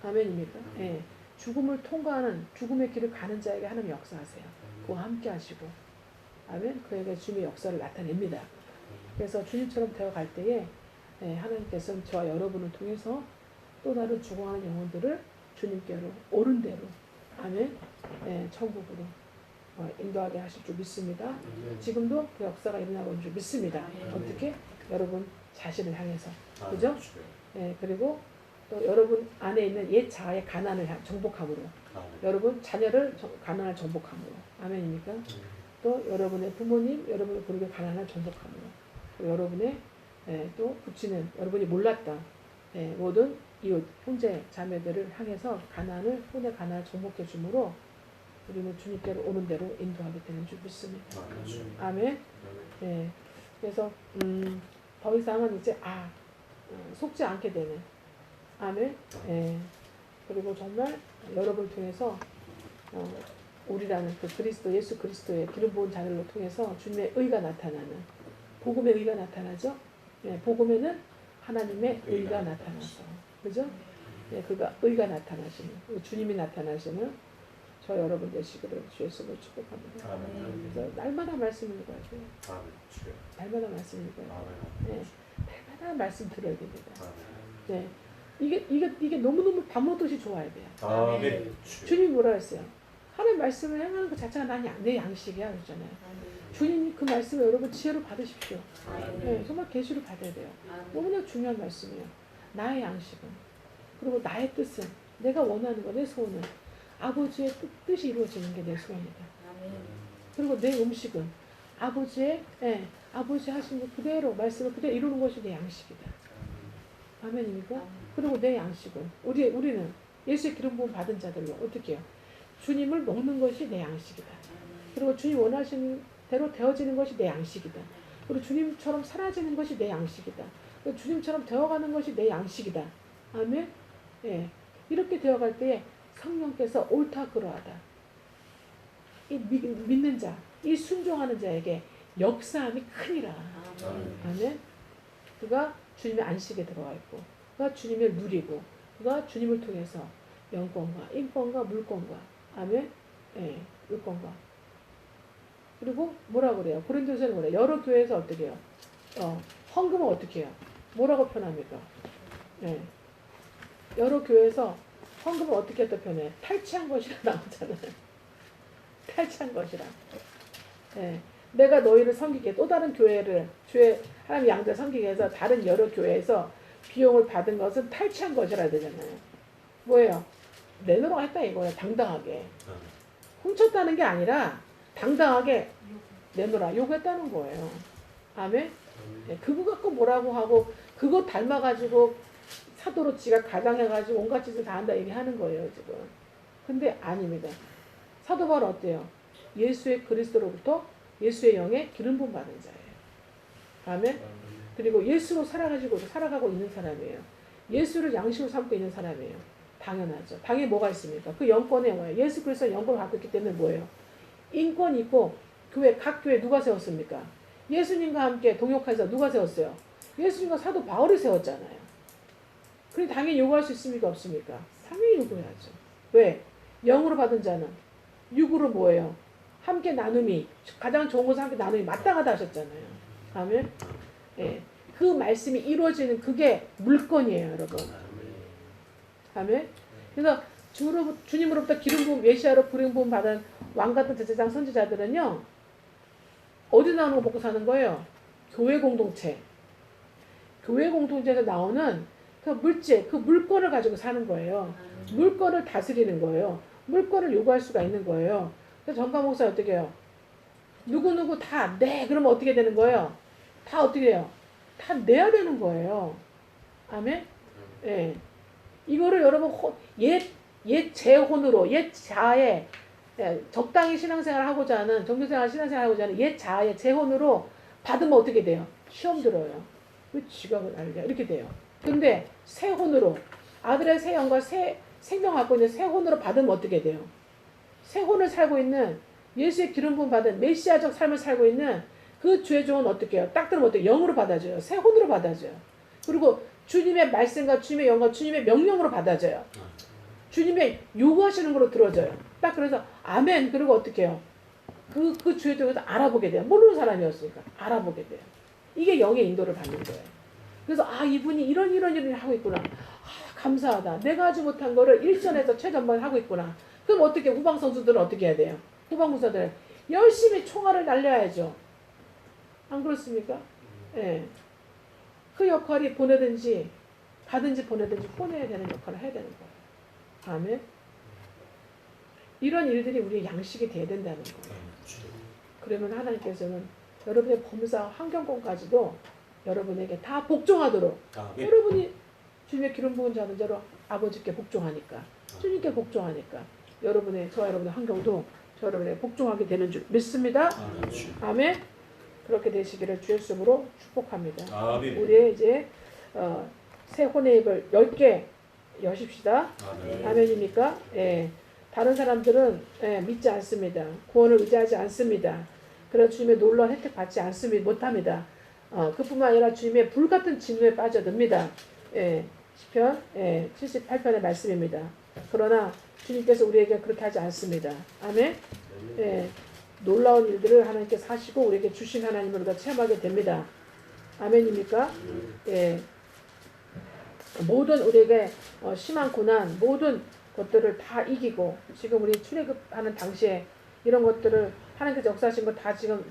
아멘입니까? 예. 죽음을 통과하는 죽음의 길을 가는 자에게 하나님 역사하세요. 그와 함께 하시고 아멘. 그에게 주님의 역사를 나타냅니다. 그래서 주님처럼 되어갈 때에 하나님께서는 저와 여러분을 통해서 또 다른 죽어가는 영혼들을 주님께로 옳은 대로 아멘 천국으로 인도하게 하실 줄 믿습니다. 지금도 그 역사가 일어나고 있는 줄 믿습니다. 어떻게? 여러분 자신을 향해서 그죠? 그리고 또 여러분 안에 있는 옛 자아의 가난을 정복함으로 여러분 자녀를 가난을 정복함으로 아멘입니까? 또 여러분의 부모님, 여러분의 부르게 가난을 정복함으로 또 여러분의 또 붙이는 여러분이 몰랐던 모든 이웃, 형제, 자매들을 향해서 혼의 가난을 정복해 주므로 우리는 주님께로 오는 대로 인도하게 되는 줄 믿습니다. 아멘. 그래서 더 이상은 이제 속지 않게 되는 아멘. 그리고 정말 여러분을 통해서 우리라는 그 그리스도 예수 그리스도의 기름 부은 자들로 통해서 주님의 의가 나타나는 복음의 의가 나타나죠. 복음에는 하나님의 의가 나타나서 그죠? 그가 의가 나타나시는 주님이 나타나시는 저 여러분 되시기를 주의 이름으로 축복합니다. 그래서 날마다 말씀 읽어야 돼요. 날마다 말씀 읽어야 돼요. 날마다 말씀 들어야 됩니다. 이게 너무너무 밥 먹듯이 좋아야 돼요. 주님이 뭐라 했어요? 하나님 말씀을 행하는 것 자체가 내 양식이야 그러잖아요. 주님이 그 말씀을 여러분 지혜로 받으십시오. 정말 계시로 받아야 돼요. 너무나 중요한 말씀이에요. 나의 양식은 그리고 나의 뜻은 내가 원하는 거 내 소원은 아버지의 뜻이 이루어지는 게 내 소원이다. 그리고 내 음식은 아버지 하신 거 그대로 말씀을 그대로 이루는 것이 내 양식이다. 아멘입니까? 그리고 내 양식은 우리는 예수의 기름 부음 받은 자들로 어떻게 해요? 주님을 먹는 것이 내 양식이다. 그리고 주님 원하시는 대로 되어지는 것이 내 양식이다. 그리고 주님처럼 사라지는 것이 내 양식이다. 그리고 주님처럼 되어가는 것이 내 양식이다. 아멘? 이렇게 되어갈 때에 성령께서 옳다 그러하다. 이 믿는 자, 이 순종하는 자에게 역사함이 크니라. 아멘? 그가 주님의 안식에 들어와 있고 그가 주님을 누리고 그가 주님을 통해서 영권과 인권과 물권과 아멘? 물권과 그리고 뭐라 그래요? 고린도서는 뭐래요? 여러 교회에서 어떻게 해요? 헌금은 어떻게 해요? 뭐라고 표현합니까? 여러 교회에서 헌금을 어떻게 했다 표현해? 탈취한 것이라 나오잖아요. 탈취한 것이라. 내가 너희를 섬기게 또 다른 교회를 하나님 양자 섬기게 해서 다른 여러 교회에서 비용을 받은 것은 탈취한 것이라 되잖아요. 뭐예요? 내놓으라고 했다 이거예요. 당당하게. 훔쳤다는 게 아니라 당당하게 내놓으라 요구했다는 거예요. 아멘? 그거 갖고 뭐라고 하고 그거 닮아가지고 사도로 지가 가장해가지고 온갖 짓을 다 한다 얘기하는 거예요 지금. 근데 아닙니다. 사도 바울은 어때요? 예수의 그리스도로부터 예수의 영에 기름 부음 받은 자예요. 아멘? 그리고 예수로 살아가고 있는 사람이에요. 예수를 양식으로 삼고 있는 사람이에요. 당연하죠. 당연히 뭐가 있습니까? 그 영권에 뭐예요? 예수 그리스도의 영권을 갖고 있기 때문에 뭐예요? 인권이 있고 각 교회 누가 세웠습니까? 예수님과 함께 동역해서 누가 세웠어요? 예수님과 사도 바울이 세웠잖아요. 그럼 당연히 요구할 수 있습니까? 없습니까? 당연히 요구해야죠. 왜? 영으로 받은 자는 육으로 뭐예요? 함께 나눔이 가장 좋은 것은 함께 나눔이 마땅하다 하셨잖아요. 아멘? 그 말씀이 이루어지는 그게 물건이에요 여러분. 아멘? 그래서 주님으로부터 기름 부음 메시아로 기름 부음 받은 왕같은 제사장 선지자들은요 어디 나오는 거 먹고 사는 거예요? 교회 공동체. 교회 공동체에서 나오는 그 물질, 그 물건을 가지고 사는 거예요. 물건을 다스리는 거예요. 물건을 요구할 수가 있는 거예요. 그래서 전가 목사 어떻게 해요? 누구누구 다 내. 그러면 어떻게 되는 거예요? 다 어떻게 해요? 다 내야 되는 거예요. 아멘? 이거를 여러분 옛 재혼으로 옛 자아에 적당히 신앙생활을 하고자 하는 종교생활 신앙생활을 하고자 하는 옛 자아의 재혼으로 받으면 어떻게 돼요? 시험 들어요. 왜 지각을 알냐? 이렇게 돼요. 근데 새 혼으로 아들의 새 영과 새 생명 갖고 있는 새 혼으로 받으면 어떻게 돼요? 새 혼을 살고 있는 예수의 기름 부음 받은 메시아적 삶을 살고 있는 그 주의 종은 어떻게 해요? 딱 들으면 어떻게 영으로 받아줘요? 새 혼으로 받아줘요. 그리고 주님의 말씀과 주님의 영과 주님의 명령으로 받아줘요. 주님의 요구하시는 걸로 들어져요. 딱 그래서 아멘. 그리고 어떻게 해요? 그 주에 대해서 알아보게 돼요. 모르는 사람이었으니까 알아보게 돼요. 이게 영의 인도를 받는 거예요. 그래서 이분이 이런 일을 하고 있구나. 감사하다. 내가 하지 못한 거를 일전에서 최전방에 하고 있구나. 그럼 어떻게 후방 선수들은 어떻게 해야 돼요? 후방 무사들은 열심히 총알을 날려야죠. 안 그렇습니까? 예. 그 역할이 보내든지 가든지 보내든지 보내야 되는 역할을 해야 되는 거예요. 아멘. 이런 일들이 우리의 양식이 돼야 된다는 거예요. 그러면 하나님께서는 여러분의 범사 환경권까지도 여러분에게 다 복종하도록 여러분이 주님의 기름 부은 자는 자로 아버지께 복종하니까 주님께 복종하니까 저와 여러분의 환경도 저 여러분에게 복종하게 되는 줄 믿습니다. 아멘. 그렇게 되시기를 주의 이름으로 축복합니다. 아멘. 우리의 이제 새 혼의 입을 10개 여십시다. 아멘입니까? 예. 다른 사람들은 믿지 않습니다. 구원을 의지하지 않습니다. 그래서 주님의 놀라운 혜택 받지 않습니다. 못합니다. 그뿐만 아니라 주님의 불같은 진노에 빠져듭니다. 시편 78편의 말씀입니다. 그러나 주님께서 우리에게 그렇게 하지 않습니다. 아멘. 놀라운 일들을 하나님께서 하시고 우리에게 주신 하나님을 우리가 체험하게 됩니다. 아멘입니까? 모든 우리에게 심한 고난, 모든 것들을 다 이기고 지금 우리 출애굽하는 당시에 이런 것들을 하나님께서 역사하신 거 다 지금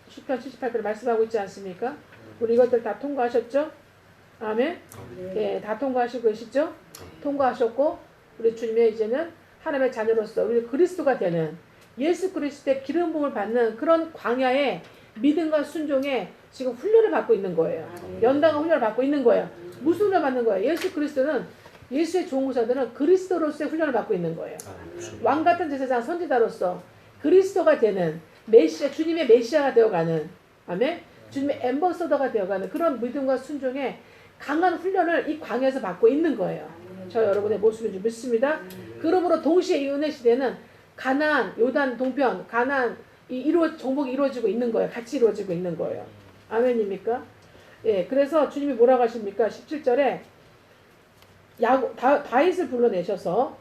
시편 78편에 말씀하고 있지 않습니까? 우리 이것들 다 통과하셨죠? 아멘. 다 통과하시고 계시죠? 통과하셨고 우리 주님의 이제는 하나님의 자녀로서 우리 그리스도가 되는 예수 그리스도의 기름 부음을 받는 그런 광야의 믿음과 순종에 지금 훈련을 받고 있는 거예요. 연당한 훈련을 받고 있는 거예요. 무슨 훈련을 받는 거예요? 예수 그리스도는 예수의 종우사들은 그리스도로서의 훈련을 받고 있는 거예요. 왕 같은 제사장 선지자로서 그리스도가 되는 메시아, 주님의 메시아가 되어가는, 아멘. 주님의 앰버서더가 되어가는 그런 믿음과 순종에 강한 훈련을 이 광야에서 받고 있는 거예요. 저 여러분의 모습인 줄 믿습니다. 그러므로 동시에 이 은혜 시대는 가나안, 요단 동편, 가나안 정복이 이루어지고 있는 거예요. 같이 이루어지고 있는 거예요. 아멘입니까? 그래서 주님이 뭐라고 하십니까? 17절에 다윗을 불러내셔서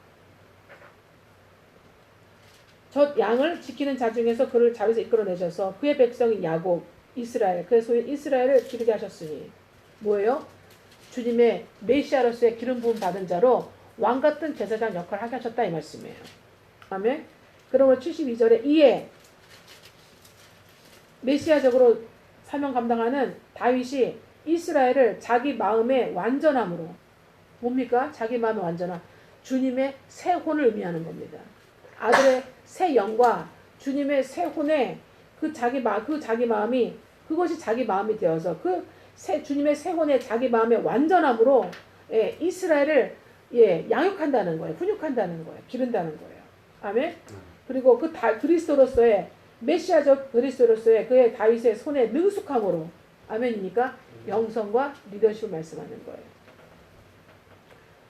저 양을 지키는 자 중에서 그를 자위에서 이끌어내셔서 그의 백성인 야곱, 이스라엘, 그의 소인 이스라엘을 기르게 하셨으니 뭐예요? 주님의 메시아로서의 기름 부음 받은 자로 왕같은 제사장 역할을 하게 하셨다 이 말씀이에요. 아멘. 그러므로 72절에 이에 메시아적으로 사명 감당하는 다윗이 이스라엘을 자기 마음의 완전함으로 뭡니까? 자기 마음의 완전함. 주님의 새 혼을 의미하는 겁니다. 아들의 새 영과 주님의 새 혼에 그 자기 마음이 그것이 자기 마음이 되어서 주님의 새 혼의 자기 마음의 완전함으로 이스라엘을 양육한다는 거예요. 훈육한다는 거예요. 기른다는 거예요. 아멘. 그리고 그리스도로서의 메시아적 그리스도로서의 그의 다윗의 손의 능숙함으로 아멘입니까? 영성과 리더십을 말씀하는 거예요.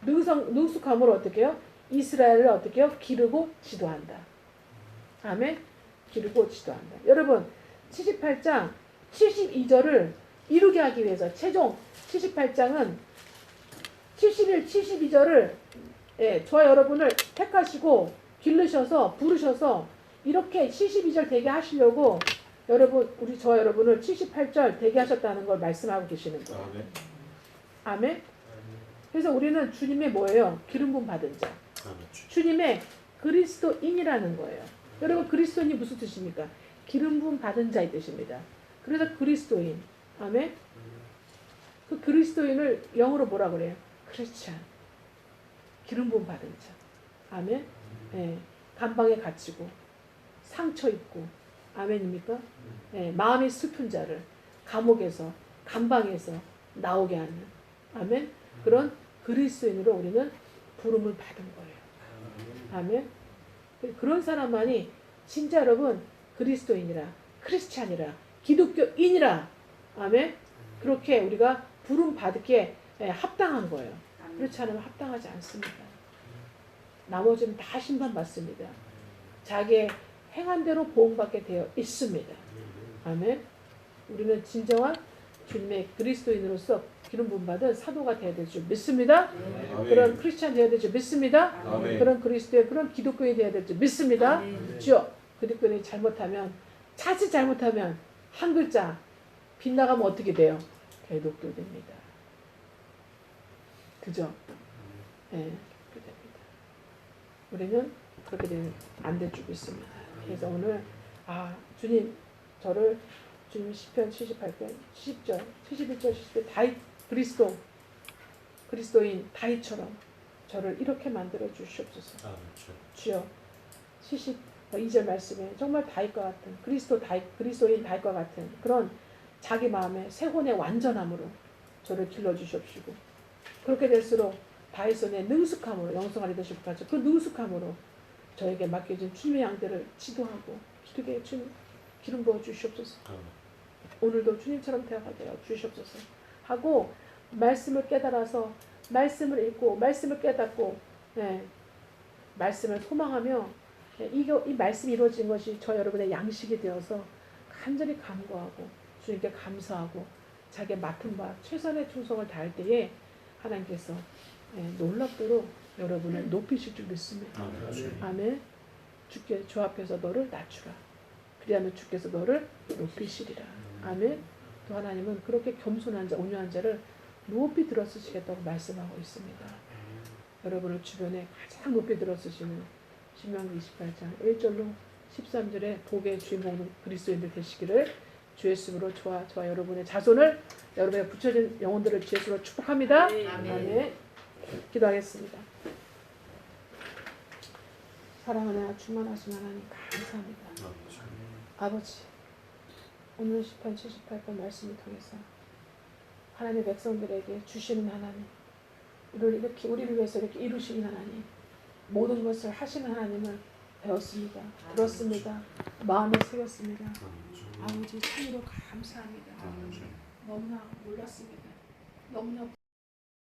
능숙함으로 어떻게 해요? 이스라엘을 어떻게 해요? 기르고 지도한다. 아멘. 기르고 지도한다. 여러분 78장 72절을 이루게 하기 위해서 최종 78장은 71, 72절을 저와 여러분을 택하시고 기르셔서 부르셔서 이렇게 72절 되게 하시려고 저와 여러분을 78절 되게 하셨다는 걸 말씀하고 계시는 거예요. 아멘. 그래서 우리는 주님의 뭐예요? 기름 부음 받은 자. 주님의 그리스도인이라는 거예요. 여러분 그리스도인이 무슨 뜻입니까? 기름 부음 받은 자의 뜻입니다. 그래서 그리스도인. 아멘. 그 그리스도인을 영어로 뭐라 그래요? 크리스찬. 기름 부음 받은 자. 아멘. 감방에 갇히고 상처 입고 아멘입니까? 마음이 슬픈 자를 감옥에서 감방에서 나오게 하는 아멘. 그런 그리스도인으로 우리는 부름을 받은 거예요. 아멘. 그런 사람만이 진짜 여러분 그리스도인이라 크리스찬이라 기독교인이라 아멘. 그렇게 우리가 부름 받기에 합당한 거예요. 그렇지 않으면 합당하지 않습니다. 나머지는 다 심판받습니다. 자기의 행한 대로 보응받게 되어 있습니다. 아멘. 우리는 진정한 주님의 그리스도인으로서 기름 부음 받은 사도가 되어야 될 줄 믿습니다. 아멘. 그런 크리스찬 되어야 될 줄 믿습니다. 아멘. 그런 그리스도의 그런 기독교인이 되어야 될 줄 믿습니다. 주여, 기독교인이 잘못하면, 자칫 잘못하면 한 글자 빗나가면 어떻게 돼요? 대독교 됩니다. 그죠? 예, 그렇게 됩니다. 우리는 그렇게 되면 안 될 줄 믿습니다. 그래서 오늘 주님 저를 주님 시편 78편 70절 71절 70절 다윗 그리스도인 다윗처럼 저를 이렇게 만들어 주시옵소서. 주여 72절 말씀에 정말 다윗과 같은 그리스도인 다윗과 같은 그런 자기 마음의 새 혼의 완전함으로 저를 길러주시옵시고 그렇게 될수록 다윗손의 능숙함으로 영성한 리더십 가져 그 능숙함으로 저에게 맡겨진 주님의 양들을 지도하고 기쁘게 주님 기름 부어 주시옵소서. 오늘도 주님처럼 되어가게 주시옵소서 하고 말씀을 깨달아서 말씀을 읽고 말씀을 깨닫고 말씀을 소망하며 이 말씀이 이루어진 것이 저 여러분의 양식이 되어서 간절히 간구하고 주님께 감사하고 자기의 맡은 바 최선의 충성을 다할 때에 하나님께서 놀랍도록 여러분을 높이실 줄 믿습니다. 아멘. 주께 주 앞에서 너를 낮추라. 그리하면 주께서 너를 높이시리라. 아멘. 또 하나님은 그렇게 겸손한 자, 온유한 자를 높이 들어쓰시겠다고 말씀하고 있습니다. 여러분을 주변에 가장 높이 들어쓰시는 신명기 28장 1절로 13절에 복의 주인공 그리스도인들 되시기를 주의 이름으로 저와 여러분의 자손을 여러분의 붙여진 영혼들을 주의 이름으로 축복합니다. 아멘. 기도하겠습니다. 사랑하는 충만하신 하나님 감사합니다. 아버지 오늘 시편 78편 말씀을 통해서 하나님의 백성들에게 주시는 하나님 우리를 위해서 이렇게 이루시는 하나님 모든 것을 하시는 하나님을 배웠습니다. 들었습니다. 마음에 새겼습니다. 아버지 참으로 감사합니다. 너무나 몰랐습니다. 너무나